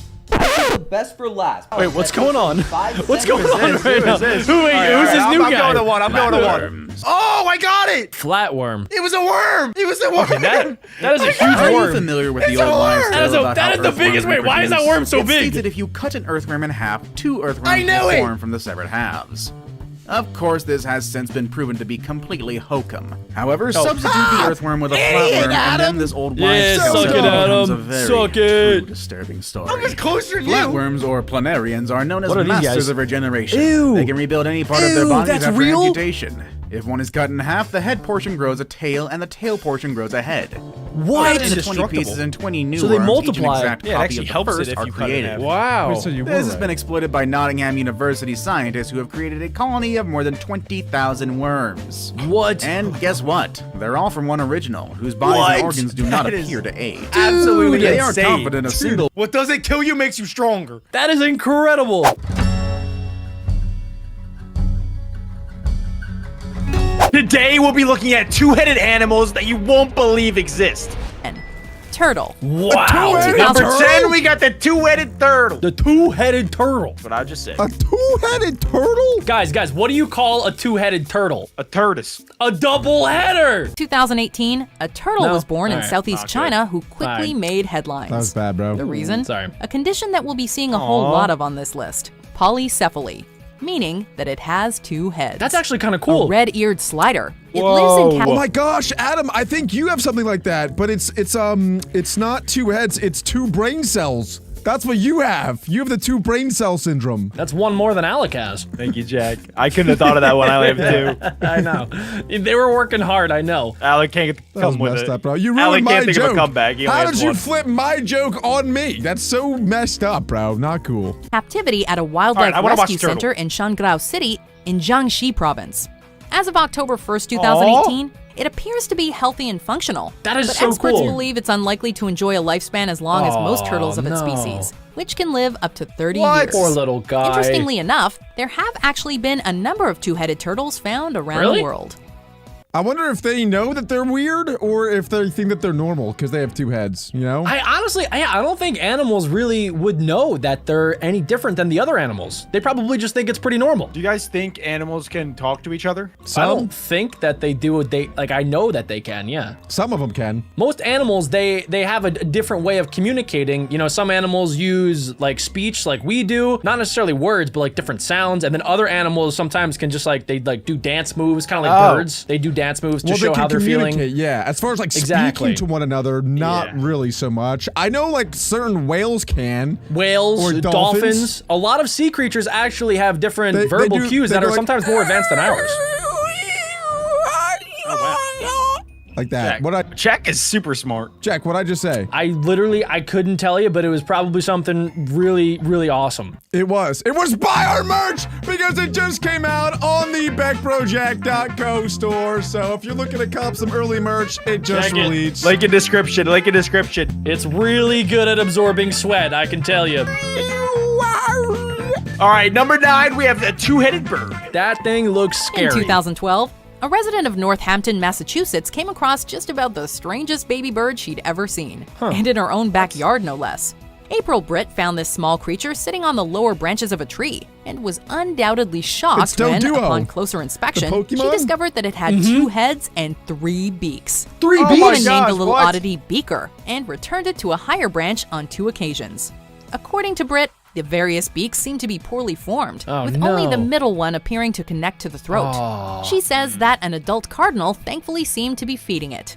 Best for last. Wait, what's going on? What's going on Who is right now? this? Who's this new I'm guy? going to one. I'm going to one. Worms. Oh, I got it. Flatworm. It was a worm. It was a worm. That is a huge Are you worm. familiar with the It's old a wives' worm! tale That is a- about that how is the earthworms biggest- wait, why is that reproduce? worm so It big? states that if you cut an earthworm in half, 2 earthworms I knew will it! form from the severed halves. Of course, this has since been proven to be completely hokum. However, substitute the earthworm with a flatworm, and then this old Yeah, wives' tale suck it, becomes Adam. a very Suck true, it. disturbing story. I was closer than you. Flatworms or planarians are known as What are these masters guys? of regeneration. Ew. They can rebuild any part of their Ew, bodies that's after real? amputation. If one is cut in half, the head portion grows a tail, and the tail portion grows a head. What? Into 20 Indestructible. pieces and 20 new So they worms, multiply. each an exact Yeah, it copy actually of the helps it first if are you cut it in created. half. Wow. Wait, so you were This has right. been exploited by Nottingham University scientists who have created a colony of more than 20,000 worms. What? And guess what? They're all from one original, whose bodies What? and organs do not That is appear to age. Absolutely They are insane. confident a single What doesn't kill you makes you stronger. That is incredible. Today we'll be looking at 2-headed animals that you won't believe exist. turtle. Wow. Number turtle? 10, we got the two-headed turtle. The two-headed turtle. That's what I just said. A two-headed turtle? Guys, what do you call a two-headed turtle? A tortoise. A double header. 2018, a turtle No? was born in Alright, Southeast not China who quickly Alright. made headlines. That was bad, bro. The reason? Sorry. A condition that we'll be seeing a whole lot of on this list. Polycephaly, meaning that it has two heads. That's actually kind of cool. A red-eared slider. It Whoa. lives in Oh my gosh, Adam, I think you have something like that, but it's not two heads, it's two brain cells. That's what you have. You have the two brain cell syndrome. That's one more than Alec has. Thank you, Jack. I couldn't have thought of that when I lived too. I know. They were working hard, I know. Alec can't That was come with messed it. up, bro. You Alec ruined can't my think joke. of a comeback. He only How has did you one. flip my joke on me? That's so messed up, bro. Not cool. captivity at a wildlife I wanna watch rescue turtle. center in Shangrao City in Jiangxi province. As of October 1st, 2018, it appears to be healthy and functional. That is but so experts cool. believe it's unlikely to enjoy a lifespan as long as most turtles of its no. species, which can live up to 30 What? years. Poor little guy. Interestingly enough, there have actually been a number of two-headed turtles found around Really? the world. I wonder if they know that they're weird or if they think that they're normal because they have two heads, you know? I honestly, I don't think animals really would know that they're any different than the other animals. They probably just think it's pretty normal. Do you guys think animals can talk to each other? I don't think that they do. I know that they can, yeah. Some of them can. Most animals, they have a different way of communicating. You know, some animals use like speech like we do, not necessarily words, but like different sounds. And then other animals sometimes can just like, they like do dance moves, kind of like birds. They do dance moves to show how they're feeling. Yeah, as far as like Exactly. speaking to one another, not Yeah. really so much. I know like certain whales can. Whales, Or dolphins. dolphins. A lot of sea creatures actually have different They verbal do- cues they that go are like- sometimes more advanced than ours. Like that. Jack. What I Jack is super smart. Jack, what'd I just say? I couldn't tell you, but it was probably something really, really awesome. It was. It was buy our merch because it just came out on the BeckBroJack.co store. So if you're looking to cop some early merch, it just Check it. released. Link in description. Link in description. It's really good at absorbing sweat, I can tell you. All right, number 9, we have the two-headed bird. That thing looks scary. In 2012, a resident of Northampton, Massachusetts came across just about the strangest baby bird she'd ever seen, and in her own backyard no less. April Britt found this small creature sitting on the lower branches of a tree and was undoubtedly It's shocked when, Doduo. upon closer inspection, she Pokemon? discovered that it had 2 heads and 3 beaks. Three Oh She my even named gosh, the little what? oddity Beaker and returned it to a higher branch on 2 occasions. According to Britt, the various beaks seem to be poorly formed, Oh, with only the no. middle one appearing to connect to the throat. She says that an adult cardinal thankfully seemed to be feeding it.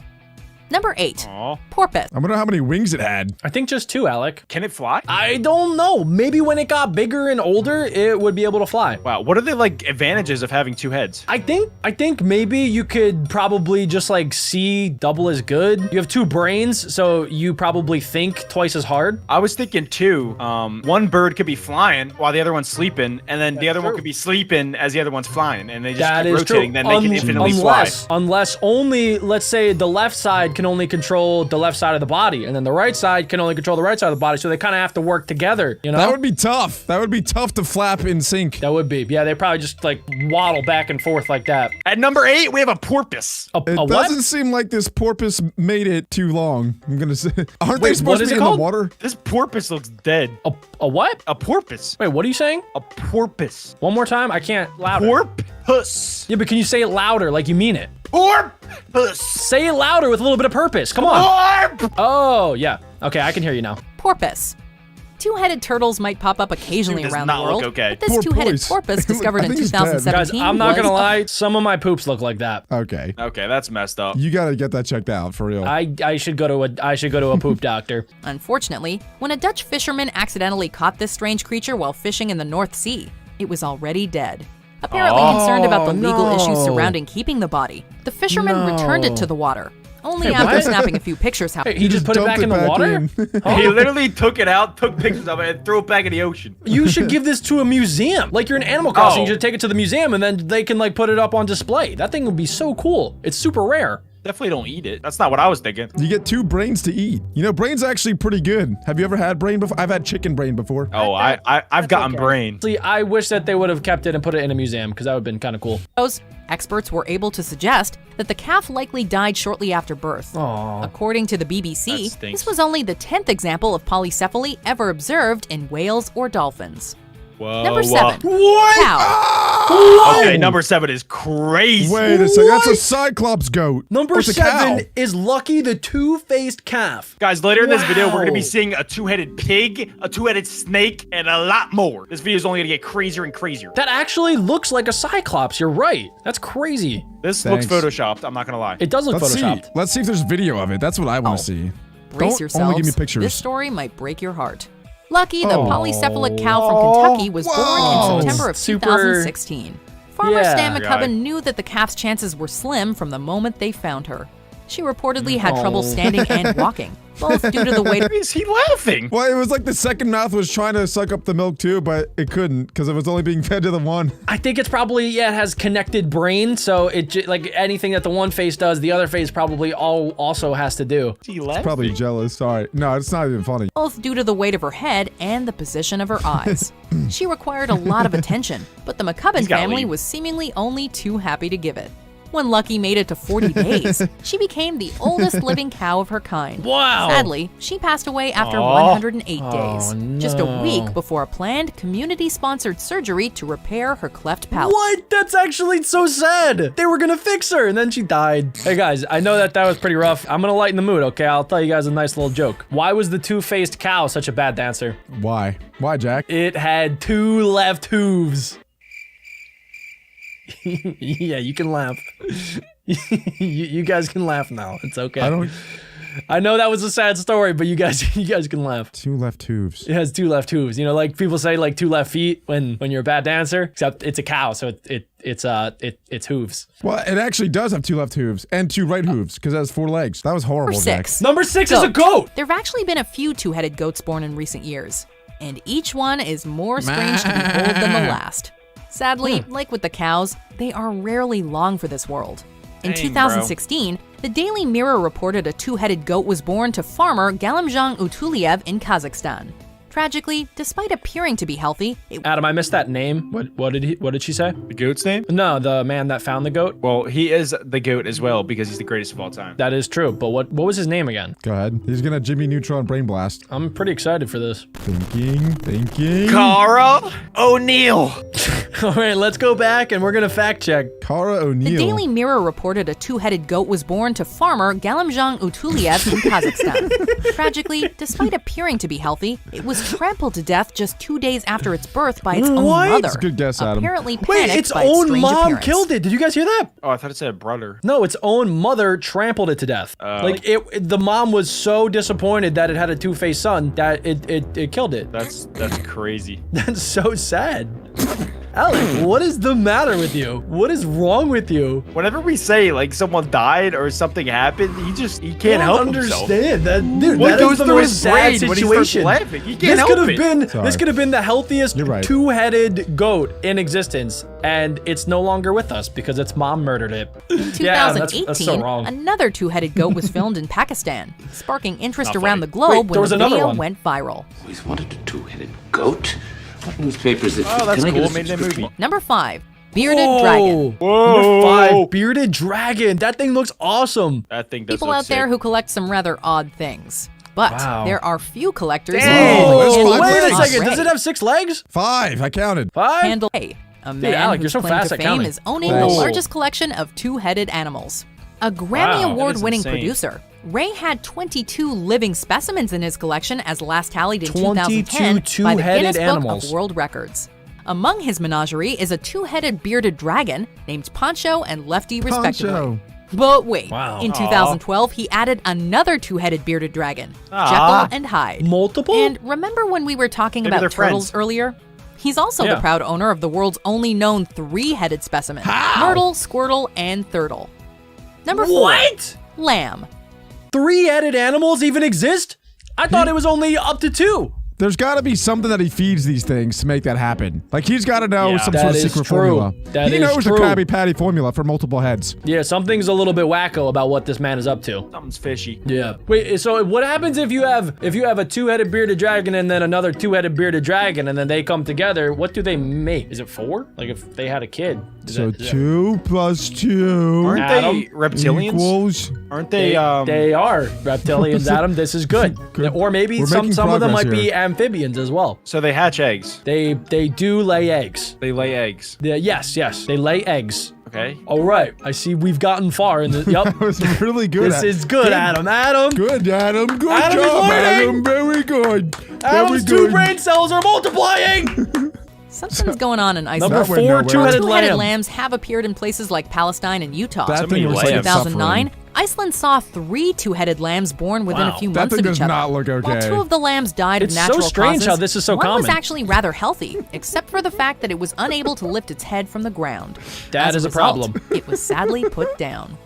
Number 8. Aw. Porpoise. I wonder how many wings it had. I think just 2, Alec. Can it fly? I don't know. Maybe when it got bigger and older, it would be able to fly. Wow, what are the like advantages of having 2 heads? I think maybe you could probably just like see double as good. You have 2 brains, so you probably think twice as hard. I was thinking 2. One bird could be flying while the other one's sleeping, and then the other one could be sleeping as the other one's flying, and they just That keep is rotating. true. Then they can infinitely fly. Unless only, let's say, the left side can only control the left side of the body, and then the right side can only control the right side of the body. So they kind of have to work together. You know, That would be tough. That would be tough to flap in sync. That would be. Yeah, they probably just like waddle back and forth like that. At number 8, we have a porpoise. A It what? doesn't seem like this porpoise made it too long. I'm gonna say. Aren't they Wait, supposed what to is be it in called? the water? This porpoise looks dead. A what? A porpoise. Wait, what are you saying? A porpoise. One more time? I can't. Louder. Porpoise. Yeah, but can you say it louder like you mean it? Porpoise. Say it louder with a little bit of purpose. Come on. Porp. Oh, yeah. Okay, I can hear you now. Porpoise. 2-headed turtles might pop up occasionally Dude, does around the not look world, okay. but this Poor 2-headed boys. porpoise discovered I in think he's dead. 2017 Guys, I'm not was gonna lie. Some of my poops look like that. Okay. Okay, that's messed up. You gotta get that checked out for real. I should go to a poop doctor. Unfortunately, when a Dutch fisherman accidentally caught this strange creature while fishing in the North Sea, it was already dead. Apparently concerned about the legal no. issues surrounding keeping the body, the fisherman returned it to the water. Only Hey, after what? snapping a few pictures, however. Hey, he just put it dumped back in the water? in. He literally took it out, took pictures of it, and threw it back in the ocean. You should give this to a museum. Like you're in Animal Crossing, Oh. you should take it to the museum and then they can like put it up on display. That thing would be so cool. It's super rare. Definitely don't eat it. That's not what I was thinking. You get 2 brains to eat. You know, brain's actually pretty good. Have you ever had brain before? I've had chicken brain before. Oh, I've gotten brain. See, I wish that they would have kept it and put it in a museum because that would have been kind of cool. Experts were able to suggest that the calf likely died shortly after birth. Aww. According to the That BBC, stinks. this was only the 10th example of polycephaly ever observed in whales or dolphins. Whoa, Number whoa. 7. Cow. Okay, number 7 is crazy. Wait a second. That's a cyclops goat. Number Or it's a cow. 7 is Lucky the two-faced calf. Guys, later in this video, we're gonna be Wow. seeing a 2-headed pig, a 2-headed snake, and a lot more. This video is only gonna get crazier and crazier. That actually looks like a cyclops. You're right. That's crazy. This Thanks. looks photoshopped, I'm not gonna lie. It does look Let's photoshopped. see. Let's see if there's video of it. That's what I want to see. Brace Don't yourselves. only give me pictures. This story might break your heart. Lucky, the Oh. polycephalic cow from Kentucky, was born Whoa. in September of Super- 2016. Farmer Yeah. Stan Guy. McCubbin knew that the calf's chances were slim from the moment they found her. She reportedly had trouble standing and walking, both due to the weight. Why is he laughing? Well, it was like the second mouth was trying to suck up the milk too, but it couldn't because it was only being fed to the one. I think it's probably, yeah, it has connected brain, so like anything that the one face does, the other face probably also has to do. Is he laughing? Probably jealous. Sorry. No, it's not even funny. Both due to the weight of her head and the position of her eyes. She required a lot of attention, but the McCubbin He's gotta family leave. was seemingly only too happy to give it. When Lucky made it to 40 days, she became the oldest living cow of her kind. Wow. Sadly, she passed away after Aw. 108 days, just a no. week before a planned community-sponsored surgery to repair her cleft palate. What? That's actually so sad. They were gonna fix her and then she died. Hey guys, I know that was pretty rough. I'm gonna lighten the mood, okay? I'll tell you guys a nice little joke. Why was the two-faced cow such a bad dancer? Why? Why, Jack? It had 2 left hooves. Yeah, you can laugh. you guys can laugh now. It's okay. I know that was a sad story, but you guys can laugh. 2 left hooves. It has 2 left hooves. You know, like people say, like 2 left feet when you're a bad dancer. Except it's a cow, so it's hooves. Well, it actually does have 2 left hooves and 2 right hooves because it has 4 legs. That was horrible, Number Jack. 6. Number 6 is a goat. There have actually been a few two-headed goats born in recent years, and each one is more strange to behold than the last. Sadly, like with the cows, they are rarely long for this world. In Dang, 2016, the Daily Mirror reported a two-headed goat was born to farmer Galimzhan Utuliev in Kazakhstan. Tragically, despite appearing to be healthy, it Adam, I missed that name. What did she say? The goat's name? No, the man that found the goat. Well, he is the goat as well because he's the greatest of all time. That is true, but what was his name again? Go ahead. He's gonna Jimmy Neutron Brain Blast. I'm pretty excited for this. Thinking. Cara O'Neal. All right, let's go back and we're gonna fact check. Cara The O'Neal. Daily Mirror reported a two-headed goat was born to farmer Galimzhan Utuliev in Kazakhstan. Tragically, despite appearing to be healthy, it was trampled to death just 2 days after its birth by its own What? mother. That's a good guess, Adam. Apparently Wait, panicked its by its own strange mom appearance. killed it. Did you guys hear that? Oh, I thought it said brother. No, its own mother trampled it to death. The mom was so disappointed that it had a two-faced son that it killed it. That's crazy. That's so sad. Alec, what is the matter with you? What is wrong with you? Whenever we say like someone died or something happened, he can't I help don't himself. understand that, dude. What that goes is the through most his sad brain when he starts situation. laughing? He can't This help could have it. been Sorry. this could have been the healthiest You're right. two-headed goat in existence, and it's no longer with us because its mom murdered it. In Yeah, 2018, that's so wrong. another two-headed goat was filmed in Pakistan, sparking interest Not around funny. the globe Wait, there when was the another video one. went viral. Always wanted a two-headed goat. What newspaper is it? Oh, that's Can I get cool. a Made that subscription? movie. Number 5, bearded dragon. Number 5, bearded dragon. That thing looks awesome. That thing does People look out there sick. who collect some rather odd things. But Wow. there are few collectors Dang. who that's can five Wait a legs. second. Does it have 6 legs? 5. I counted. 5? handle a man Alec, you're whose so claim fast to at fame counting. is owning Thanks. the largest collection of two-headed animals. A Grammy Wow, that Award-winning is insane. producer, Ray had 22 living specimens in his collection as last tallied in 22 2010 by the two-headed Guinness Book animals. of World Records. Among his menagerie is a two-headed bearded dragon named Poncho and Lefty respectively. Poncho. But wait, Wow. in 2012 he added another two-headed bearded dragon, Aw. Jekyll and Hyde. Multiple? And remember when we were talking Maybe about they're turtles friends. earlier? He's also Yeah. the proud owner of the world's only known three-headed specimen, Myrtle, Squirtle, and Thurtle. Number 4, What? lamb. 3-headed animals even exist? I thought it was only up to 2. There's got to be something that he feeds these things to make that happen. Like, he's got to know Yeah. some That sort of is secret true. formula. That he is knows true. the Krabby Patty formula for multiple heads. Yeah, something's a little bit wacko about what this man is up to. Something's fishy. Yeah. Wait, so what happens if you have a two-headed bearded dragon and then another two-headed bearded dragon and then they come together? What do they make? Is it 4? Like if they had a kid. So 2 plus 2 Aren't Adam? they reptilians? equals... Aren't they? They are reptilians, Adam. This is good. Or maybe We're some making of them progress might be here. amphibians as well. So they hatch eggs. They do lay eggs. They lay eggs. Yes, they lay eggs. Okay. All right, I see we've gotten far in the. Yep. That was really good. This is good, Adam. Good, Adam. Good Adam is job, learning. Adam. Very good. Adam's Very two good. brain cells are multiplying. Something's going on in Iceland. Number That went 4, nowhere. two-headed Two-headed lamb. lambs have appeared in places like Palestine and Utah. That many thing looks lambs. like it's 2009, suffering. Iceland saw 3 two-headed lambs born within Wow. a few That months thing of does each other. not look okay. While 2 of the lambs died It's of so natural strange causes, how this is so one was common. actually rather healthy, except for the fact that it was unable to lift its head from the ground. That As is a result, problem. It was sadly put down.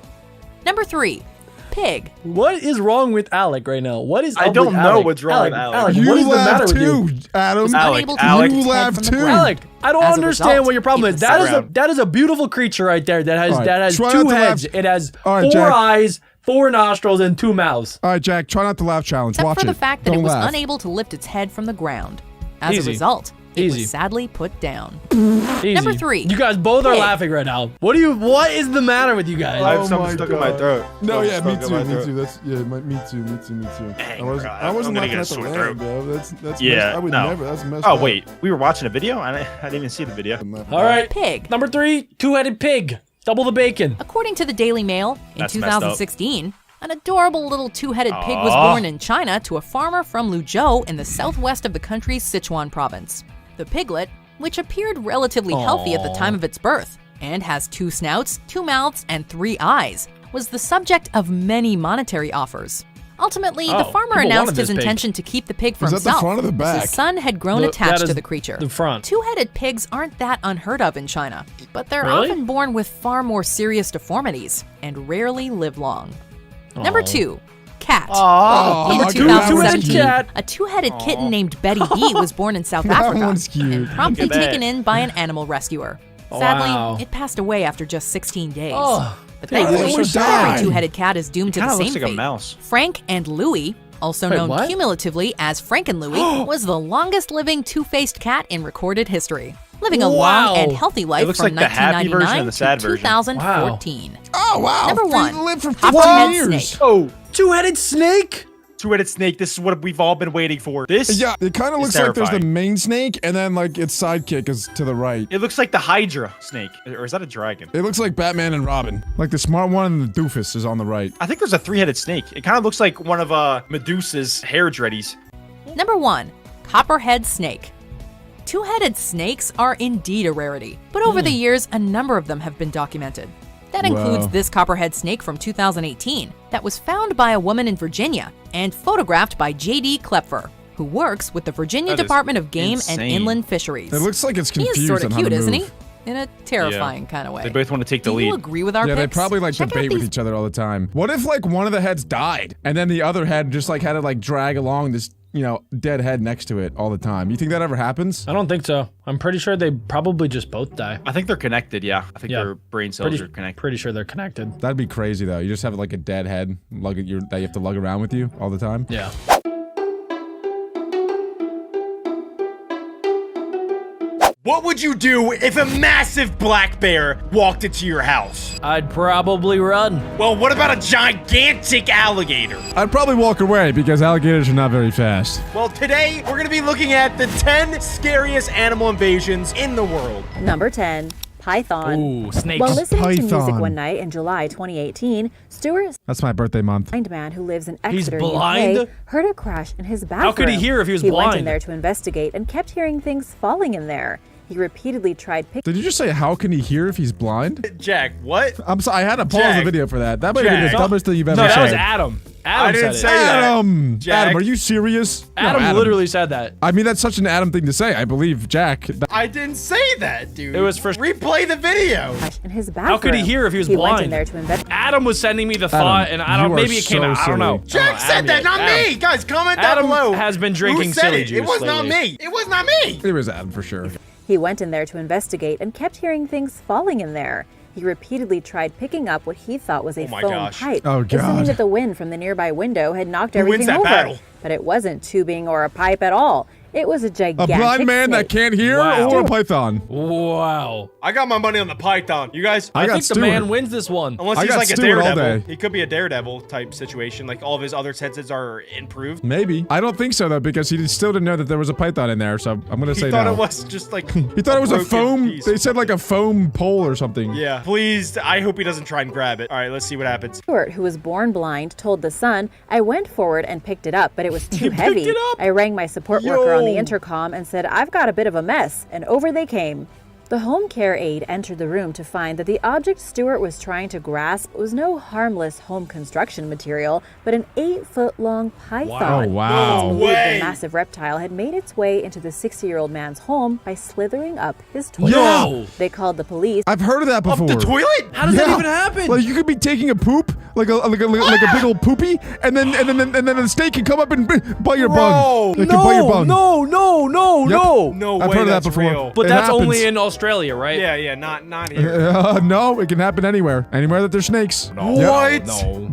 Number 3, pig. What is wrong with Alec right now? What is I up don't with know Alec? what's wrong with Alec. You what is the matter laugh with you? too, Adam. Alec, Unable to Alec. lift its You head laugh from the too. ground. Alec, I don't As a understand result, what your problem it is. was That is a beautiful creature right there that has All right, that has try 2 not to heads. laugh. It has All right, 4 Jack. eyes, 4 nostrils, and 2 mouths. All right, Jack, try not to laugh challenge. Except Watch for it. the fact that Don't it was laugh. unable to lift its head from the ground. As Easy. a result, it Easy. was sadly put down. Easy. Number 3. You guys both are Pig. laughing right now. What is the matter with you guys? I have Oh something my stuck in my God. throat. No, Something yeah, me stuck in my too, me throat. too. That's me too. Dang, I wasn't bro, I'm laughing gonna at get a the sore lamb, throat. bro. That's Yeah, messed, I would no. never. That's messed Oh up. wait, we were watching a video. I didn't even see the video. All right. Pig. Number 3, 2-headed pig. Double the bacon. According to the Daily Mail, in That's messed up. 2016, an adorable little 2-headed pig was born in China to a farmer from Luzhou in the southwest of the country's Sichuan province. The piglet, which appeared relatively healthy at the time of its birth, and has 2 snouts, 2 mouths, and 3 eyes, was the subject of many monetary offers. Ultimately, the farmer people announced wanted his this pig. intention to keep the pig for Is that the himself. front or the as back? His son had grown That attached is to the creature. the front. 2-headed pigs aren't that unheard of in China, but they're Really? often born with far more serious deformities and rarely live long. Number 2, cat. Oh, In that 2017, one's cat. a 2-headed kitten named Betty B was born in South That Africa one's cute. and promptly Look at that. taken in by an animal rescuer. Sadly, Wow. it passed away after just 16 days. Oh, but they thankfully, always every die. 2-headed cat is doomed to the Kinda same looks like a fate. mouse. Frank and Louie, also Wait, known what? cumulatively as Frank and Louie, was the longest living 2-faced cat in recorded history, living a Wow. long and healthy life looks from like the happy version 1999 and the sad to version. 2014. Oh wow! Number They 1, lived for 15 copperhead years. snake. Oh, 2-headed snake? 2-headed snake. This is what we've all been waiting for. This. Yeah, it kind of is looks like there's the terrifying. main snake, and then like its sidekick is to the right. It looks like the Hydra snake, or is that a dragon? It looks like Batman and Robin. Like the smart one and the doofus is on the right. I think there's a 3-headed snake. It kind of looks like one of Medusa's hair dreadies. Number 1, copperhead snake. 2-headed snakes are indeed a rarity, but over the years, a number of them have been documented. That includes Wow. this copperhead snake from 2018 that was found by a woman in Virginia and photographed by J.D. Klepfer, who works with the Virginia That is Department of Game and insane. Inland Fisheries. It looks like it's He confused is sort on of how to cute, isn't he? move. In a terrifying kind of way. They both want to take the Do you lead. agree with our Yeah, they picks? probably like Check out debate with these- each other all the time. What if like one of the heads died and then the other head just like had to like drag along this, you know, dead head next to it all the time? You think that ever happens? I don't think so. I'm pretty sure they probably just both die. I think they're connected. Yeah, I think Yeah. their brain cells Pretty, are connected. pretty sure they're connected. That'd be crazy though. You just have like a dead head that you have to lug around with you all the time. Yeah. What would you do if a massive black bear walked into your house? I'd probably run. Well, what about a gigantic alligator? I'd probably walk away because alligators are not very fast. Well, today we're gonna be looking at the 10 scariest animal invasions in the world. Number 10, Python. Ooh, snakes. While listening to music Python. one night in July 2018, Stuart, That's my birthday month. a blind man who lives in He's Exeter, blind? UK, heard a crash in his bathroom. How could he hear if he was He went in blind? there to investigate and kept hearing things falling in there. He repeatedly tried picking Did you just say how can he hear if he's blind? Jack, what? I'm sorry, I had to pause Jack. the video for that. That might be the Jack. dumbest thing you've ever No, said. that was Adam. I didn't said say it. that. Adam! Jack. Adam, are you serious? No, Adam literally said that. I mean, that's such an Adam thing to say. I believe Jack. I didn't say that, dude. It was for replay the video. In his bathroom. How could he hear if he was went in blind? there to investigate. Adam was sending me the thought, and I don't. you are Maybe it came so out. I don't know. silly. Jack said that, not me. Guys, comment down Adam below. has been drinking Who said silly it? juice It was not lately. me. It was not me. It was Adam for sure. He went in there to investigate and kept hearing things falling in there. He repeatedly tried picking up what he thought was a Oh my foam gosh. pipe, Oh, assuming God. that the wind from the nearby window had knocked Who wins everything that over. battle? But it wasn't tubing or a pipe at all. It was a A gigantic blind man that snake. can't hear Wow. or a python? Wow. I got my money on the python. You guys? I got think the Stuart. man wins this one. Unless I he's got like a Stuart all daredevil. day. He could be a daredevil type situation. Like all of his other senses are improved. Maybe. I don't think so, though, because he still didn't know that there was a python in there, so I'm going to He say thought no. it was just like He thought it was a broken foam. piece. They said like a foam pole or something. Yeah. Please, I hope he doesn't try and grab it. All right, let's see what happens. Stuart, who was born blind, told The Sun, "I went forward and picked it up, but it was too heavy. it up? I rang my support worker on the Yo. intercom and said, I've got a bit of a mess, and over they came." The home care aide entered the room to find that the object Stuart was trying to grasp was no harmless home construction material, but an 8-foot-long python. Oh, wow. It's believed way. the massive reptile had made its way into the 60-year-old man's home by slithering up his toilet. No. They called the police. I've heard of that Up before. the toilet? How does that Yeah. even happen? Like you could be taking a poop, like a big old poopy, and then a snake can come up and bite your bung. It can bite your bung. no, Yep. No I've way. heard of that That's before. real. But It that's happens. only in Australia, right? Yeah, not here. No, it can happen anywhere. Anywhere that there's snakes. What?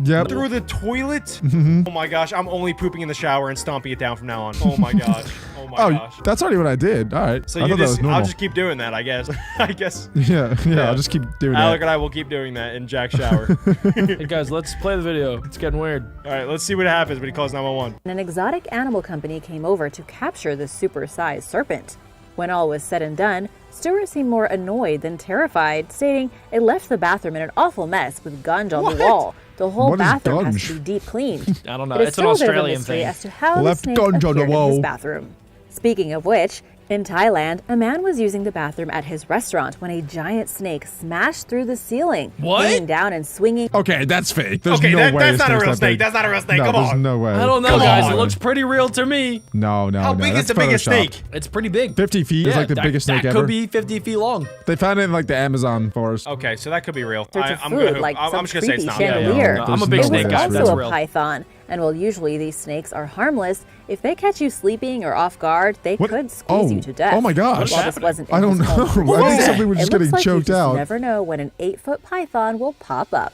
Yep. Through the toilet? Mm-hmm. Oh my gosh, I'm only pooping in the shower and stomping it down from now on. Oh my gosh. Oh my Oh, gosh. that's already what I did. All right. So I you thought that just, was normal. I'll just keep doing that, I guess. I guess. Yeah, I'll just keep doing Alec that. and I will keep doing that in Jack's shower. Hey guys, let's play the video. It's getting weird. All right, let's see what happens when he calls 911. An exotic animal company came over to capture the super-sized serpent. When all was said and done, Stuart seemed more annoyed than terrified, stating it left the bathroom in an awful mess with gunge on the wall. The whole What is bathroom has gunge? to be deep cleaned. I don't know. It is It's an still a bit of a Australian mystery thing. as to how Left the snake gunge on the appeared in his wall. bathroom. Speaking of which, in Thailand, a man was using the bathroom at his restaurant when a giant snake smashed through the ceiling, What? hanging down and swinging. Okay, that's fake. There's Okay, no way that's not a snake's real that snake. big. That's not a real snake. No, Come there's on. no way. I don't know, Come guys. on. It looks pretty real to me. No. How big is that's the biggest photoshopped. snake? It's pretty big. 50 feet is like the biggest snake that ever. could be 50 feet long. They found it in like the Amazon forest. Okay, so that could be real. Search of I'm food, gonna, like I'm some just gonna say it's creepy not. chandelier. I'm a There's big no snake way guy. it's That's also real. a python, and while usually these snakes are harmless, if they catch you sleeping or off guard, they What? could squeeze you to death. Oh my gosh. While this wasn't in I don't his home know. I think before, somebody was just it looks getting like choked you just out. never know when an 8-foot python will pop up.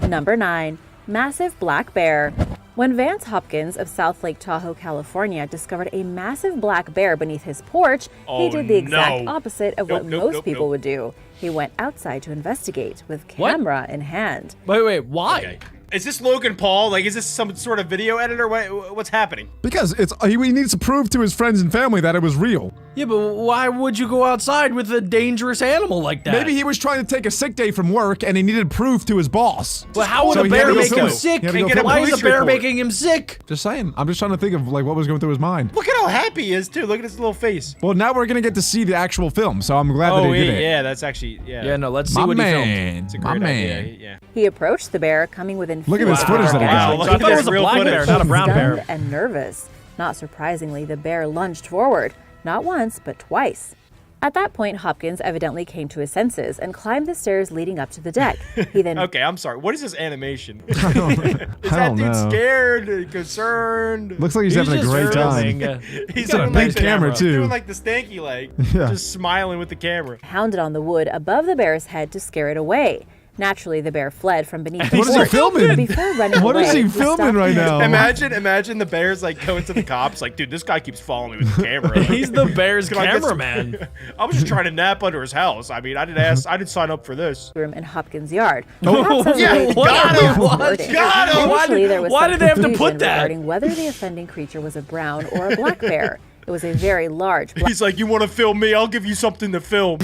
Number 9. Massive black bear. When Vance Hopkins of South Lake Tahoe, California, discovered a massive black bear beneath his porch, Oh, he did the exact no. opposite of what Nope, most nope, people nope. would do. He went outside to investigate with What? camera in hand. Wait, why? Okay. Is this Logan Paul? Like, is this some sort of video editor? What's happening? Because he needs to prove to his friends and family that it was real. Yeah, but why would you go outside with a dangerous animal like that? Maybe he was trying to take a sick day from work and he needed proof to his boss. But how would So a he had bear to go make film him it. sick? He had to And go get a film Why it. is a police bear report. making him sick? Just saying. I'm just trying to think of like what was going through his mind. Look at how happy he is, too. Look at his little face. Well, now we're gonna get to see the actual film, so I'm glad that Oh, he did it. yeah, that's actually, yeah. Yeah, no, let's see My what he filmed. man. It's a My great man. idea. Yeah. He approached the bear, coming within Look at feet this of footage the that he bear. got. Wow, look I at thought it this was a real black footage. bear, not a brown Stunned bear. and nervous. Not surprisingly, the bear lunged forward, not once, but twice. At that point, Hopkins evidently came to his senses and climbed the stairs leading up to the deck. He then Okay, I'm sorry. What is this animation? I don't, Is I that don't dude know. scared, concerned? Looks like he's having a just great filming. time. He's got a doing big like the camera, too. Doing like the stanky leg, Yeah. just smiling with the camera. pounded on the wood above the bear's head to scare it away. Naturally, the bear fled from beneath What the is he porch. filming? Before running What away, is he stopped filming right now? Imagine the bear's like going to the cops, like, dude, this guy keeps following me with the camera. He's the bear's Can I get some- cameraman. I was just trying to nap under his house. I mean, I didn't sign up for this. room in Hopkins' yard. Oh, Perhaps as a yeah, way to got get him, more what? wording. Got him. Initially, there was Why some did they have to put confusion that? regarding whether the offending creature was a brown or a black bear. It was a very large black He's like, you want to film me? I'll give you something to film.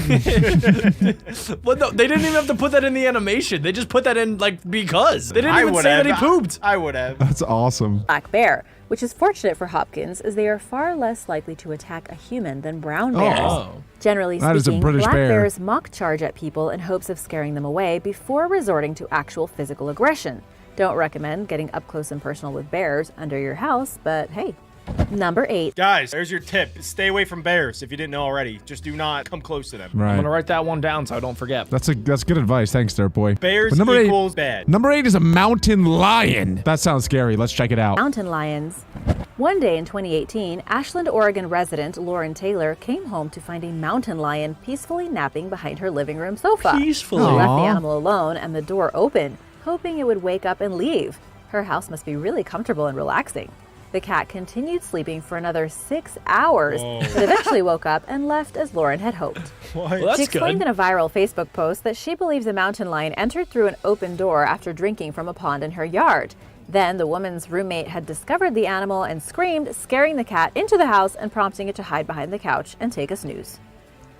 Well, no, they didn't even have to put that in the animation. They just put that in, like, because. They didn't I even would say have. that he pooped. I would have. That's awesome. bear, which is fortunate for Hopkins as they are far less likely to attack a human than brown bears. Oh. Generally That is a speaking, British black bear. bears mock charge at people in hopes of scaring them away before resorting to actual physical aggression. Don't recommend getting up close and personal with bears under your house, but hey. Number 8. Guys, there's your tip. Stay away from bears if you didn't know already. Just do not come close to them. Right. I'm gonna write that one down so I don't forget. That's good advice. Thanks, Dirt Boy. Bears But number equals bad. Number 8 is a mountain lion. That sounds scary. Let's check it out. Mountain lions. One day in 2018, Ashland, Oregon resident Lauren Taylor came home to find a mountain lion peacefully napping behind her living room sofa. Peacefully? She left the Aw. animal alone and the door open, hoping it would wake up and leave. Her house must be really comfortable and relaxing. The cat continued sleeping for another 6 hours, but eventually woke up and left as Lauren had hoped. Well, She that's explained good. in a viral Facebook post that she believes the mountain lion entered through an open door after drinking from a pond in her yard. Then the woman's roommate had discovered the animal and screamed, scaring the cat into the house and prompting it to hide behind the couch and take a snooze.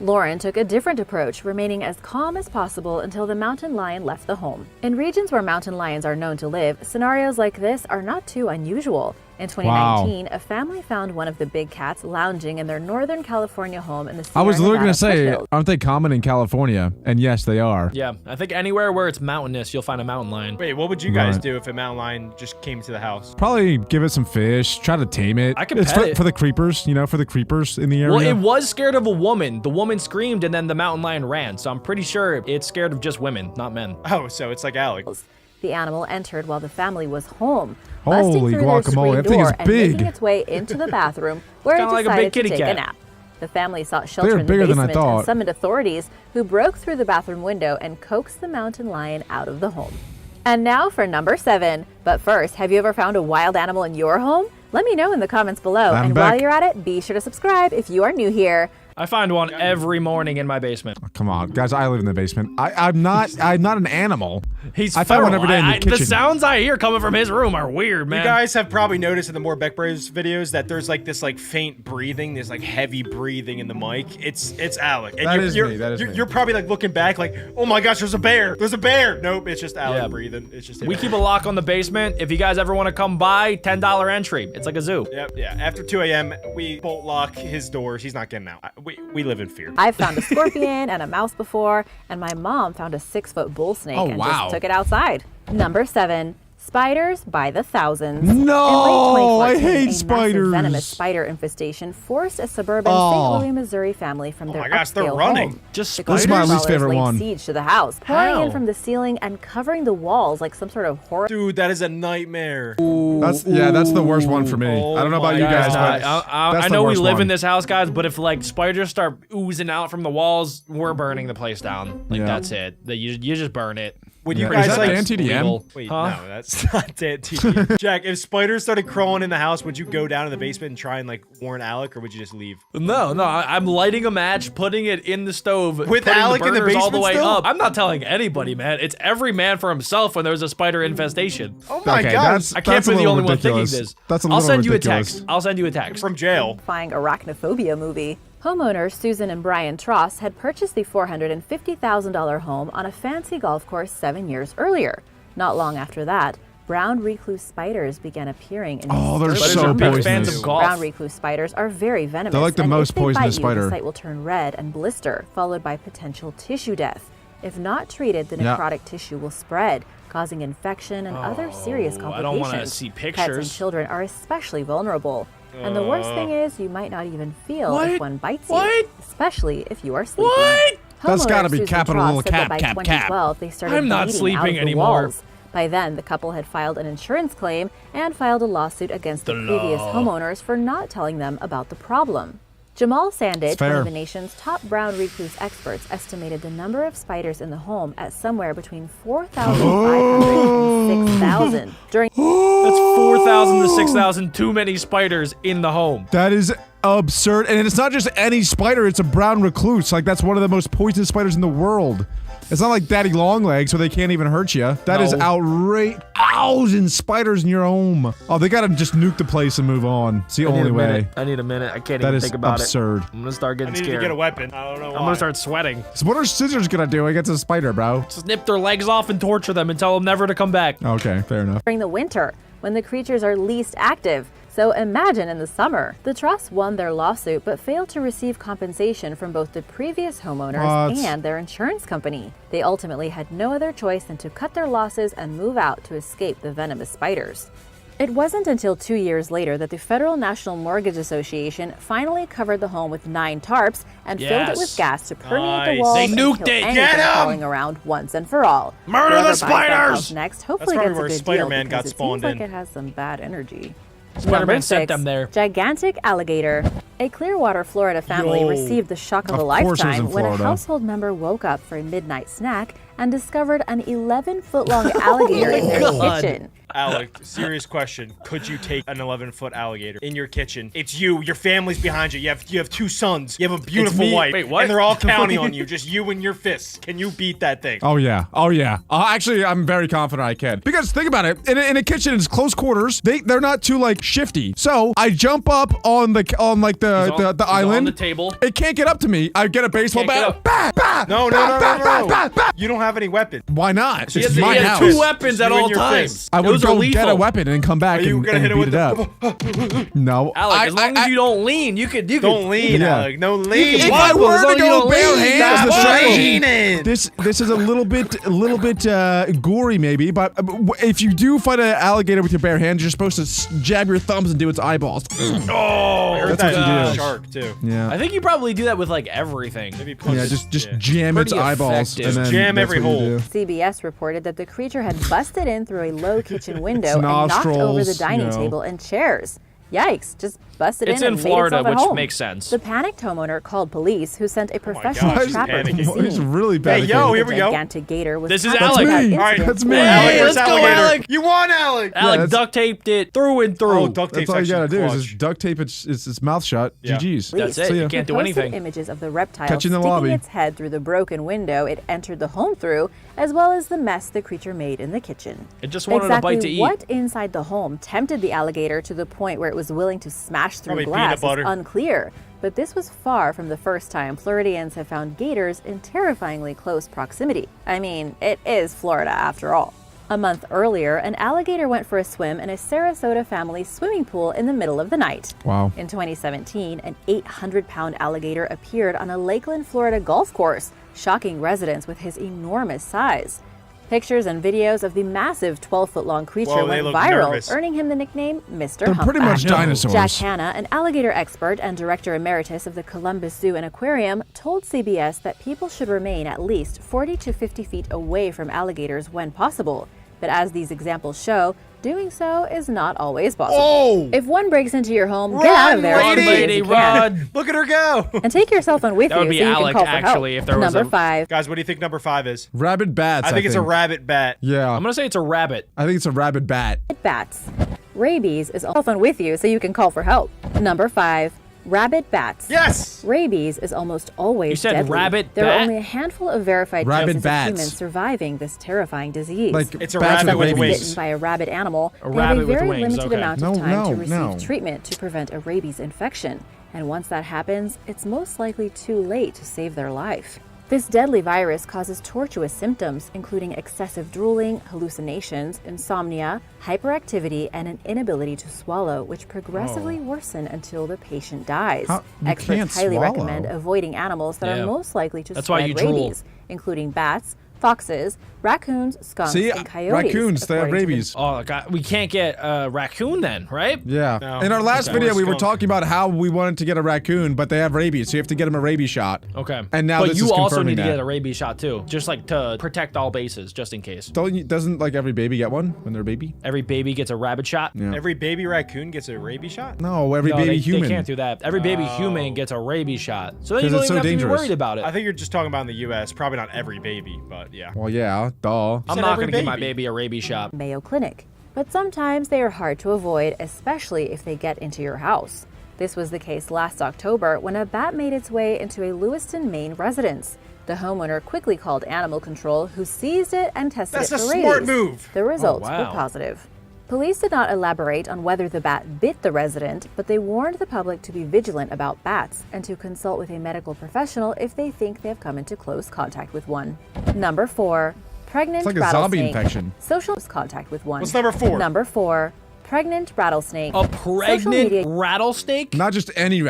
Lauren took a different approach, remaining as calm as possible until the mountain lion left the home. In regions where mountain lions are known to live, scenarios like this are not too unusual. In 2019, a family found one of the big cats lounging in their Northern California home in the Sierra I was literally Nevada gonna say, foothills. aren't they common in California? And yes, they are. Yeah, I think anywhere where it's mountainous, you'll find a mountain lion. Wait, what would you guys Right. do if a mountain lion just came to the house? Probably give it some fish, try to tame it. I can It's pet for, it. for the creepers, you know, for the creepers in the area. Well, it was scared of a woman. The woman screamed and then the mountain lion ran. So I'm pretty sure it's scared of just women, not men. Oh, so it's like Alec. The animal entered while the family was home, Holy busting through their guacamole, screen that thing is door and big. making its way into the bathroom, where it kinda like a decided big kitty to take cat. a nap. The family sought shelter They're in the bigger than I basement and thought. summoned authorities, who broke through the bathroom window and coaxed the mountain lion out of the home. And now for number 7. But first, have you ever found a wild animal in your home? Let me know in the comments below. I'm and back. while you're at it, be sure to subscribe if you are new here. I find one every morning in my basement. Come on, guys, I live in the basement. I'm not an animal. He's I find one feral. every day in the The kitchen. sounds I hear coming from his room are weird, man. You guys have probably noticed in the more Beck Bros videos that there's like this like faint breathing, there's like heavy breathing in the mic. It's Alec. And That you're, is you're, me, that is you're, me. you're probably like looking back like, oh my gosh, there's a bear. There's a bear. Nope, it's just Alec Yeah. breathing. It's just him. We keep a lock on the basement. If you guys ever want to come by, $10 entry. It's like a zoo. Yep, yeah. After 2 a.m., we bolt lock his doors. He's not getting out. We live in fear. I've found a scorpion and a mouse before, and my mom found a 6-foot bull snake Oh, and wow. just took it outside. Number 7. Spiders by the thousands. No, In late I 2014, hate a spiders. massive venomous spider infestation forced a suburban Oh. St. Louis, Missouri family from their my gosh, they're upscale running. home. Just The This is my creature least favorite crawlers laid one. siege to the house, pouring How? in from the ceiling and covering the walls like some sort of horror. Dude, that is a nightmare. That's the worst one for me. Oh I don't know about my you guys, gosh. but I that's the know we worst live one. in this house, guys, but if like spiders start oozing out from the walls, we're burning the place down. Like Yeah. that's it. You just burn it. Would you Yeah. guys Is that like Dan TDM? legal. Wait, Huh? no, that's not Dan TDM. Jack, if spiders started crawling in the house, would you go down in the basement and try and like warn Alec, or would you just leave? No, I'm lighting a match, putting it in the stove, With putting Alec in the burners all the basement way still? up. I'm not telling anybody, man. It's every man for himself when there's a spider infestation. Oh my Okay, gosh. that's- I can't be a the little only one ridiculous. thinking this. That's a I'll little send you a ridiculous. text. I'll send you a text. From jail. Terrifying arachnophobia movie. Homeowners Susan and Brian Tross had purchased the $450,000 home on a fancy golf course 7 years earlier. Not long after that, brown recluse spiders began appearing in Oh, they're mysterious so are big numbers. fans poisonous. of golf. Brown recluse spiders are very venomous. They're like the and most if they poisonous bite you, spider. the site will turn red and blister, followed by potential tissue death. If not treated, the Yeah. necrotic tissue will spread, causing infection and other serious I complications. don't wanna see Pets and pictures. children are especially vulnerable. And the worst thing is, you might not even feel if What? one bites What? you, especially if you are sleeping. What? That's Homeowner gotta be Susan capital Tross little said that cap, by cap, cap. 2012, they started I'm not bleeding sleeping out of the anymore. walls. By then, the couple had filed an insurance claim and filed a lawsuit against the previous homeowners for not telling them about the problem. Jamal Sandage, one fair. of the nation's top brown recluse experts, estimated the number of spiders in the home at somewhere between 4,500 and 6,000. During That's 4,000 to 6,000 too many spiders in the home. That is absurd. And it's not just any spider, it's a brown recluse. Like, that's one of the most poisonous spiders in the world. It's not like Daddy Longlegs, so they can't even hurt you. That is No. outrageous. 1,000 spiders in your home. Oh, they gotta just nuke the place and move on. It's the only way. I need a minute. I can't That even is think about absurd. it. I'm gonna start I getting needed scared. to get a weapon. I don't know why. I'm gonna start sweating. So what are scissors gonna do against a spider, bro? Snip their legs off and torture them and tell them never to come back. Okay, fair enough. the winter, when the creatures are least active. So imagine in the summer. The trust won their lawsuit but failed to receive compensation from both the previous homeowners and their insurance company. They ultimately had no other choice than to cut their losses and move out to escape the venomous spiders. It wasn't until 2 years later that the Federal National Mortgage Association finally covered the home with 9 tarps and filled it with gas to permeate the walls They and nuked kill it. anything Get 'em! crawling around once and for all. Murder Whoever the buys that house spiders! next hopefully That's gets a probably where good Spider-Man deal got because it spawned seems like in. it has some bad energy. Spider-Man Number sent 6, them there. gigantic alligator. A Clearwater, Florida family received the shock of a Of course it was in lifetime when a Florida. household member woke up for a midnight snack and discovered an 11-foot-long alligator in their God. kitchen. Alec, serious question. Could you take an 11-foot alligator in your kitchen? It's you. Your family's behind you. You have 2 sons. You have a beautiful me. wife. Wait, what? And they're all counting on you. Just you and your fists. Can you beat that thing? Oh yeah, oh yeah. Actually, I'm very confident I can. Because think about it, in a kitchen, it's close quarters. They're not too like shifty. So I jump up on the island. On the table. It can't get up to me. I get a baseball Can't get bat. up. Bah, bah, No. bah. You don't have any weapons. Why not? He It's has, my he has house. 2 weapons at You and all your times. fists. I would Those are go get a lethal. weapon and come back Are you and gonna hit it beat with it up. No. Alec, as long as you don't lean, you could. Don't lean, Yeah. Alec. No lean. If Why I would- as were long to as you go don't bare lean, hands, the stop struggle. leaning. This is a little bit gory maybe, but if you do fight an alligator with your bare hands, you're supposed to jab your thumbs into its eyeballs. Oh, I heard That's what that you do. shark too. Yeah. I think you probably do that with like everything. Maybe punch Yeah, it. just Yeah. jam its Pretty eyeballs effective. and then Jam that's every what you hole. do. CBS reported that the creature had busted in through a low kitchen window and knocked over the nostrils, dining you know. table and chairs. Yikes, just busted It's in in and Florida, made itself at which home. makes sense. The panicked homeowner called police, who sent a professional God, she's trapper to the panicking. He's scene. really bad. Hey, yo, here The we go. gigantic gator was This is contacted Alec. about me. incidents All right, That's me. where- Alec, Hey, where's let's go, alligator? Alec. You won, Alec. Alec that's- duct taped it through and through. Oh, duct tape's That's all you actually gotta do is clutch. just duct tape its mouth shut. Yeah. GG's. That's it. See ya. You can't do Posted anything. images of the reptile Catch you in the sticking lobby. its head through the broken window it entered the home through, as well as the mess the creature made in the kitchen. It just wanted Exactly a bite to eat. what inside the home tempted the alligator to the point where it was willing to smash through Probably glass peanut is butter. unclear. But this was far from the first time Floridians have found gators in terrifyingly close proximity. I mean, it is Florida after all. A month earlier, an alligator went for a swim in a Sarasota family swimming pool in the middle of the night. Wow. In 2017, an 800-pound alligator appeared on a Lakeland, Florida golf course, shocking residents with his enormous size. Pictures and videos of the massive 12-foot-long creature Whoa, they went look viral, nervous. earning him the nickname Mr. They're pretty much Humpback. dinosaurs. Jack Hanna, an alligator expert and director emeritus of the Columbus Zoo and Aquarium, told CBS that people should remain at least 40 to 50 feet away from alligators when possible. But as these examples show, doing so is not always possible. Oh! If one breaks into your home, get out of there as Run, quickly as lady, you can. run. Look at her go. And take your cell phone with That you would be so you Alec, can call for actually, help. if there was Number a- 5. Guys, what do you think number 5 is? Rabid bats. I think it's a rabbit bat. Yeah. I'm gonna say it's a rabbit. I think it's a rabid bat. Bats. Rabies is cell phone with you so you can call for help. Number 5. Rabid bats. Yes! Rabies is almost always You said deadly. rabbit There bat? are only a handful of verified Rabid cases bats. of humans surviving this terrifying disease. Like It's a bats rabbit with rabies. wings. Bitten by a rabid animal, A they rabbit have a with very wings, limited okay. amount of No, time to no, receive no. treatment to prevent a rabies infection. And once that happens, it's most likely too late to save their life. This deadly virus causes tortuous symptoms, including excessive drooling, hallucinations, insomnia, hyperactivity, and an inability to swallow, which progressively worsen until the patient dies. How- you can't Experts highly swallow. recommend avoiding animals that Yeah. are most likely to That's why spread you drool. rabies, including bats, foxes, raccoons, skunks, See, and coyotes. raccoons, they have according to the rabies. Oh God, we can't get a raccoon then, right? Yeah. No. In our last Okay. video, we were Skunk. talking about how we wanted to get a raccoon, but they have rabies, so you have to get them a rabies shot. Okay. And now but this you is also confirming need to that. get a rabies shot too, just like to protect all bases, just in case. Doesn't like every baby get one when they're a baby? Every baby gets a rabbit shot. Yeah. Every baby raccoon gets a rabies shot? No, every No, baby they human. can't do that. Every baby human gets a rabies shot, so then you 'Cause don't it's even so have to be dangerous. worried about it. I think you're just talking about in the U.S. Probably not every baby, but yeah. Well, yeah, duh. I'm said not every gonna give my baby. baby a rabies shot. Mayo Clinic. But sometimes they are hard to avoid, especially if they get into your house. This was the case last October when a bat made its way into a Lewiston, Maine residence. The homeowner quickly called animal control, who seized it and tested That's it a for smart rabies. move. The results were wow. positive. Police did not elaborate on whether the bat bit the resident, but they warned the public to be vigilant about bats and to consult with a medical professional if they think they have come into close contact with one. Number 4. Pregnant It's like a zombie rattlesnake. infection. Social contact with one. What's number 4? Number 4. pregnant rattlesnake. A Social pregnant media- rattlesnake? Not just any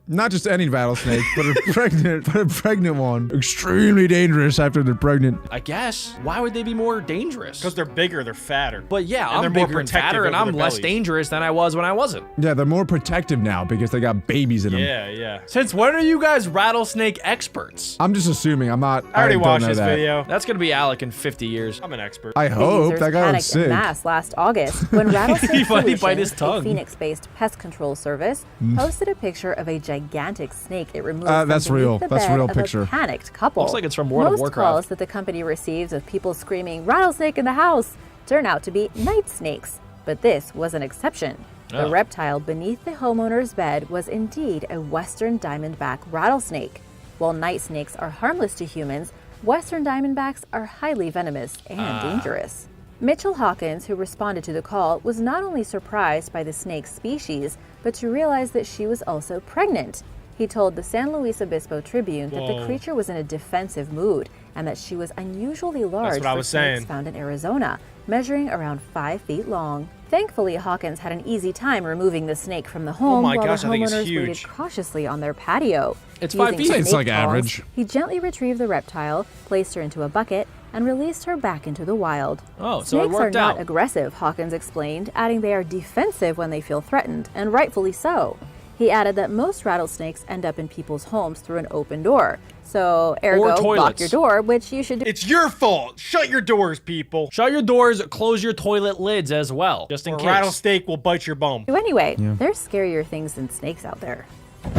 not just any rattlesnake, but a pregnant one. Extremely dangerous after they're pregnant. I guess. Why would they be more dangerous? Because they're bigger, they're fatter. But yeah, And I'm they're more bigger and protective fatter, and over I'm their less bellies. dangerous than I was when I wasn't. Yeah, they're more protective now because they got babies in them. Yeah, yeah. Since when are you guys rattlesnake experts? I'm just assuming. I'm not. I already don't watched know this that. video. That's gonna be Alec in 50 years. I'm an expert. I hope Users that guy was panicked en sick. mass last August when Rattlesnake He might bite Solutions, his tongue. a Phoenix-based pest control service, posted a picture of a gigantic snake it removed That's from real. beneath the That's a bed real of picture. a panicked couple. Looks like it's from World of Most Warcraft. calls that the company receives of people screaming "rattlesnake in the house" turn out to be night snakes, but this was an exception. The Oh. reptile beneath the homeowner's bed was indeed a western diamondback rattlesnake. While night snakes are harmless to humans, western diamondbacks are highly venomous and dangerous. Mitchell Hawkins, who responded to the call, was not only surprised by the snake's species, but to realize that she was also pregnant. He told the San Luis Obispo Tribune that the creature was in a defensive mood and that she was unusually large what I for was snakes saying. found in Arizona, measuring around 5 feet long. Thankfully, Hawkins had an easy time removing the snake from the home my while gosh, the I think it's homeowners waited huge. cautiously on their patio. It's 5 Using feet. It's snake like balls, average. He gently retrieved the reptile, placed her into a bucket, and released her back into the wild. Oh, so it Snakes are worked not out. aggressive, Hawkins explained, adding they are defensive when they feel threatened, and rightfully so. He added that most rattlesnakes end up in people's homes through an open door. So, ergo, lock toilets. your door, which you should do. It's your fault. Shut your doors, people. Shut your doors, close your toilet lids as well, just in Or a case. rattlesnake will bite your bum. Anyway, there's scarier things than snakes out there.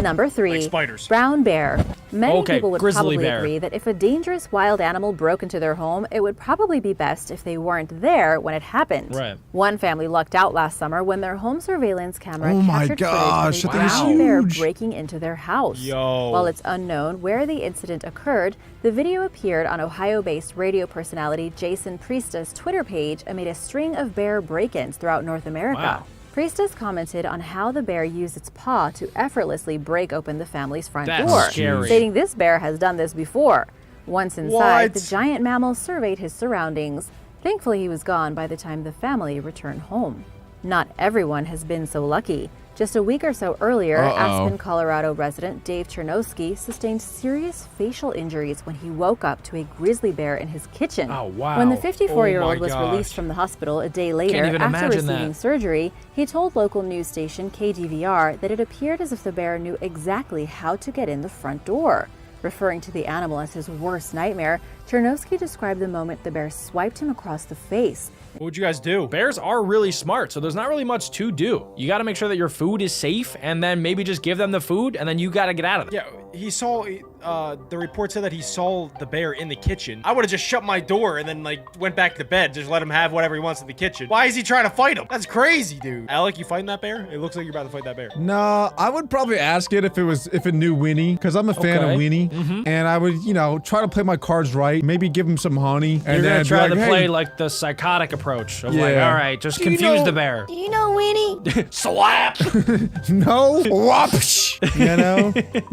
Number 3, Like spiders. brown bear. Many Okay, people would grizzly probably bear. agree that if a dangerous wild animal broke into their home, it would probably be best if they weren't there when it happened. Right. One family lucked out last summer when their home surveillance camera Oh my captured gosh, footage that of a thing is brown bear huge. breaking into their house. Yo. While it's unknown where the incident occurred, the video appeared on Ohio-based radio personality Jason Priest's Twitter page amid a string of bear break-ins throughout North America. Wow. Priestess commented on how the bear used its paw to effortlessly break open the family's front That's door, scary. stating this bear has done this before. Once inside, What? the giant mammal surveyed his surroundings. Thankfully, he was gone by the time the family returned home. Not everyone has been so lucky. Just a week or so earlier, Aspen, Colorado resident Dave Chernowski sustained serious facial injuries when he woke up to a grizzly bear in his kitchen. Oh, wow. When the 54-year-old Oh my was gosh. released from the hospital a day later even after imagine receiving that. surgery, he told local news station KDVR that it appeared as if the bear knew exactly how to get in the front door. Referring to the animal as his worst nightmare, Chernowski described the moment the bear swiped him across the face. What would you guys do? Bears are really smart, so there's not really much to do. You gotta make sure that your food is safe, and then maybe just give them the food, and then you gotta get out of there. Yeah, he saw, the report said that he saw the bear in the kitchen. I would have just shut my door and then, like, went back to bed. Just let him have whatever he wants in the kitchen. Why is he trying to fight him? That's crazy, dude. Alec, you fighting that bear? It looks like you're about to fight that bear. Nah, I would probably ask it if it knew Winnie, because I'm a fan of Okay. Winnie, and I would, try to play my cards right, maybe give him some honey, and You're then gonna be try like, to hey, play like the psychotic approach of like, Yeah. all right, just Do you confuse know- the bear. Do you know Winnie? Slap! no, whoopsh,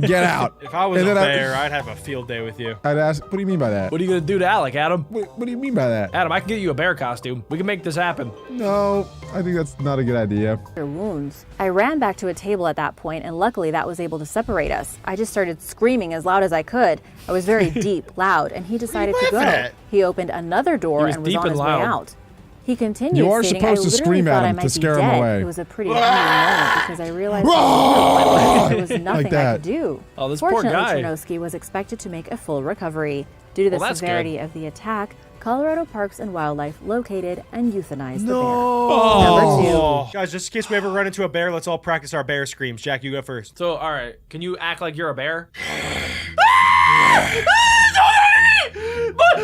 get out. If I was And a then bear, I'd have a field day with you. I'd ask, what do you mean by that? What are you gonna do to Alec, Adam? What do you mean by that? Adam, I can get you a bear costume. We can make this happen. No, I think that's not a good idea. Their wounds. I ran back to a table at that point, and luckily that was able to separate us. I just started screaming as loud as I could. I was very deep, loud, and he decided to go. laughing at? He opened another door was and was deep on and his loud. way out. He continued You are stating, supposed to I literally scream at thought I him might to be scare him dead. away. It was a pretty humbling moment because I realized there was nothing Like I that. could do. Oh, this poor Fortunately, guy. Chernowski was expected to make a full recovery. Due to the Well, that's severity good. of the attack, Colorado Parks and Wildlife located and euthanized the bear. Oh. Number 2. Guys, just in case we ever run into a bear, let's all practice our bear screams. Jack, you go first. So, all right, can you act like you're a bear?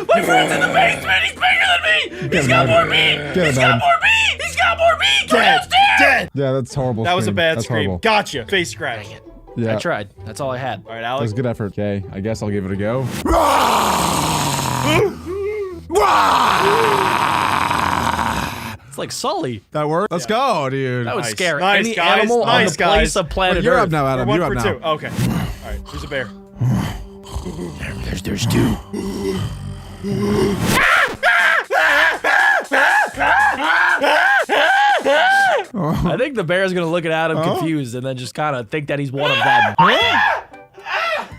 My friend's in the basement. He's bigger than me. He's got more meat. He's got more meat. He's got more meat. Go downstairs. Dead. Yeah, that's horrible. That was a scream. bad That's scream. Horrible. Gotcha. Face scratch. Yeah, I tried. That's all I had. All right, that was Alex. good effort. Okay, I guess I'll give it a go. It's like Sully. That worked. Let's go, dude. That was Nice. scary. Nice, Any guys. animal on Nice, the guys. place of planet You're Earth. up now, Adam. We're You're one up for now. two. Okay. All right, who's a bear? There's two. I think the bear's gonna look at Adam confused and then just kind of think that he's one of them.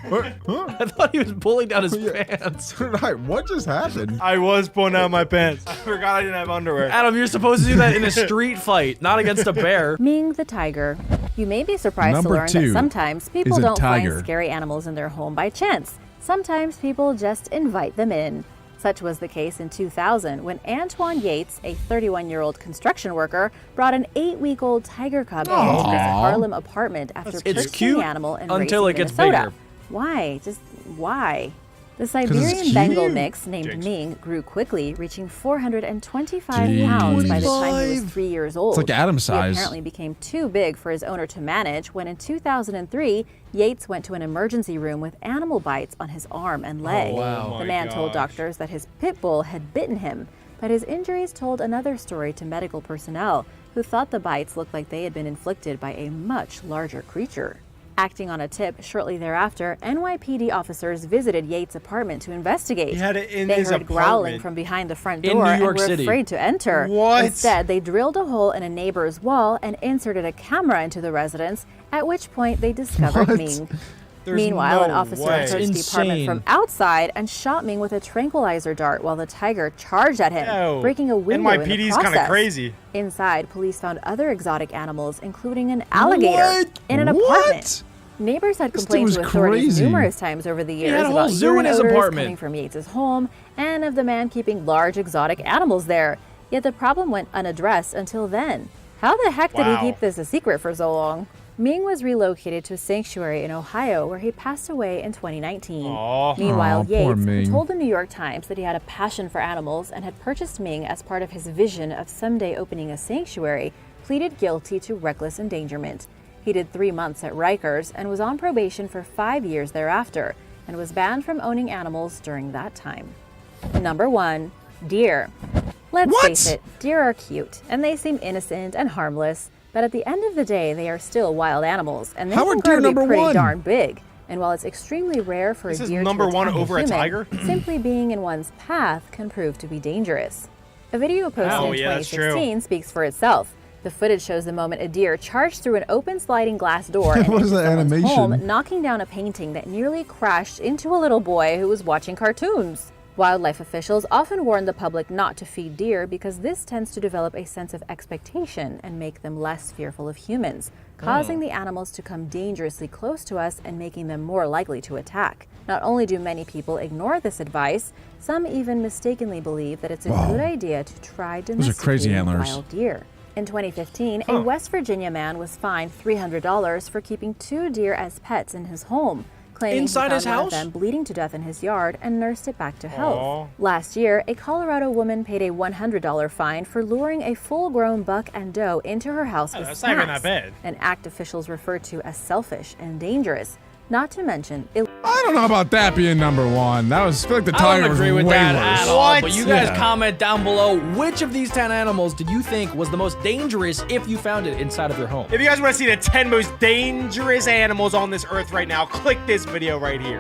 I thought he was pulling down his pants. What just happened? I was pulling down my pants. I forgot I didn't have underwear. Adam, you're supposed to do that in a street fight, not against a bear. Ming the tiger. You may be surprised Number to learn that 2 sometimes people is a don't find tiger. scary animals in their home by chance. Sometimes people just invite them in. Such was the case in 2000 when Antoine Yates, a 31-year-old construction worker, brought an 8-week-old tiger cub into his Harlem apartment after purchasing cute the animal and until raising it gets Minnesota. bigger. Why? Just why? The it's Siberian Bengal cute. mix named Jinx. Ming grew quickly, reaching 425 pounds by the time he was 3 years old. It's like Adam's He size. apparently became too big for his owner to manage when in 2003, Yates went to an emergency room with animal bites on his arm and leg. wow. The man told doctors that his pit bull had bitten him, but his injuries told another story to medical personnel who thought the bites looked like they had been inflicted by a much larger creature. Acting on a tip shortly thereafter, NYPD officers visited Yates' apartment to investigate. He had it in they his heard growling apartment. from behind the front In door New and York were City. afraid to enter. What? Instead, they drilled a hole in a neighbor's wall and inserted a camera into the residence, at which point they discovered What? Ming. There's Meanwhile, no an officer way. approached the Insane. apartment from outside and shot Ming with a tranquilizer dart while the tiger charged at him, Yo, breaking a window in the NYPD's process. kinda crazy. Inside, police found other exotic animals, including an alligator, What? in an What? apartment. Neighbors had This dude complained was to authorities crazy. numerous times over the years had a whole about zoo in urine his odors apartment. coming from Yates' home and of the man keeping large exotic animals there. Yet the problem went unaddressed until then. How the heck did Wow. he keep this a secret for so long? Ming was relocated to a sanctuary in Ohio where he passed away in 2019. Aw. Meanwhile, Aw, poor Yates, who Ming. told the New York Times that he had a passion for animals and had purchased Ming as part of his vision of someday opening a sanctuary, pleaded guilty to reckless endangerment. He did 3 months at Rikers and was on probation for 5 years thereafter, and was banned from owning animals during that time. Number 1. Deer. Let's What? face it, deer are cute, and they seem innocent and harmless, but at the end of the day, they are still wild animals, and they How are can grow deer to be number pretty 1? darn big. And while it's extremely rare for This a is deer number to one attack over a human, tiger? simply being in one's path can prove to be dangerous. A video posted Oh, in yeah, that's true. 2016 speaks for itself. The footage shows the moment a deer charged through an open sliding glass door and What is into that someone's animation? home, knocking down a painting that nearly crashed into a little boy who was watching cartoons. Wildlife officials often warn the public not to feed deer because this tends to develop a sense of expectation and make them less fearful of humans, causing the animals to come dangerously close to us and making them more likely to attack. Not only do many people ignore this advice, some even mistakenly believe that it's a good idea to try are crazy domesticating antlers. wild deer. In 2015, a West Virginia man was fined $300 for keeping 2 deer as pets in his home, claiming Inside he found his one house? of them bleeding to death in his yard and nursed it back to health. Aw. Last year, a Colorado woman paid a $100 fine for luring a full-grown buck and doe into her house with that's not even that snacks, bad. an act officials refer to as selfish and dangerous, not to mention I don't know about that being number 1. That was, I feel like the I tiger don't was agree with way that worse. at all. What? But you guys Yeah. comment down below which of these 10 animals did you think was the most dangerous if you found it inside of your home? If you guys want to see the 10 most dangerous animals on this earth right now, click this video right here.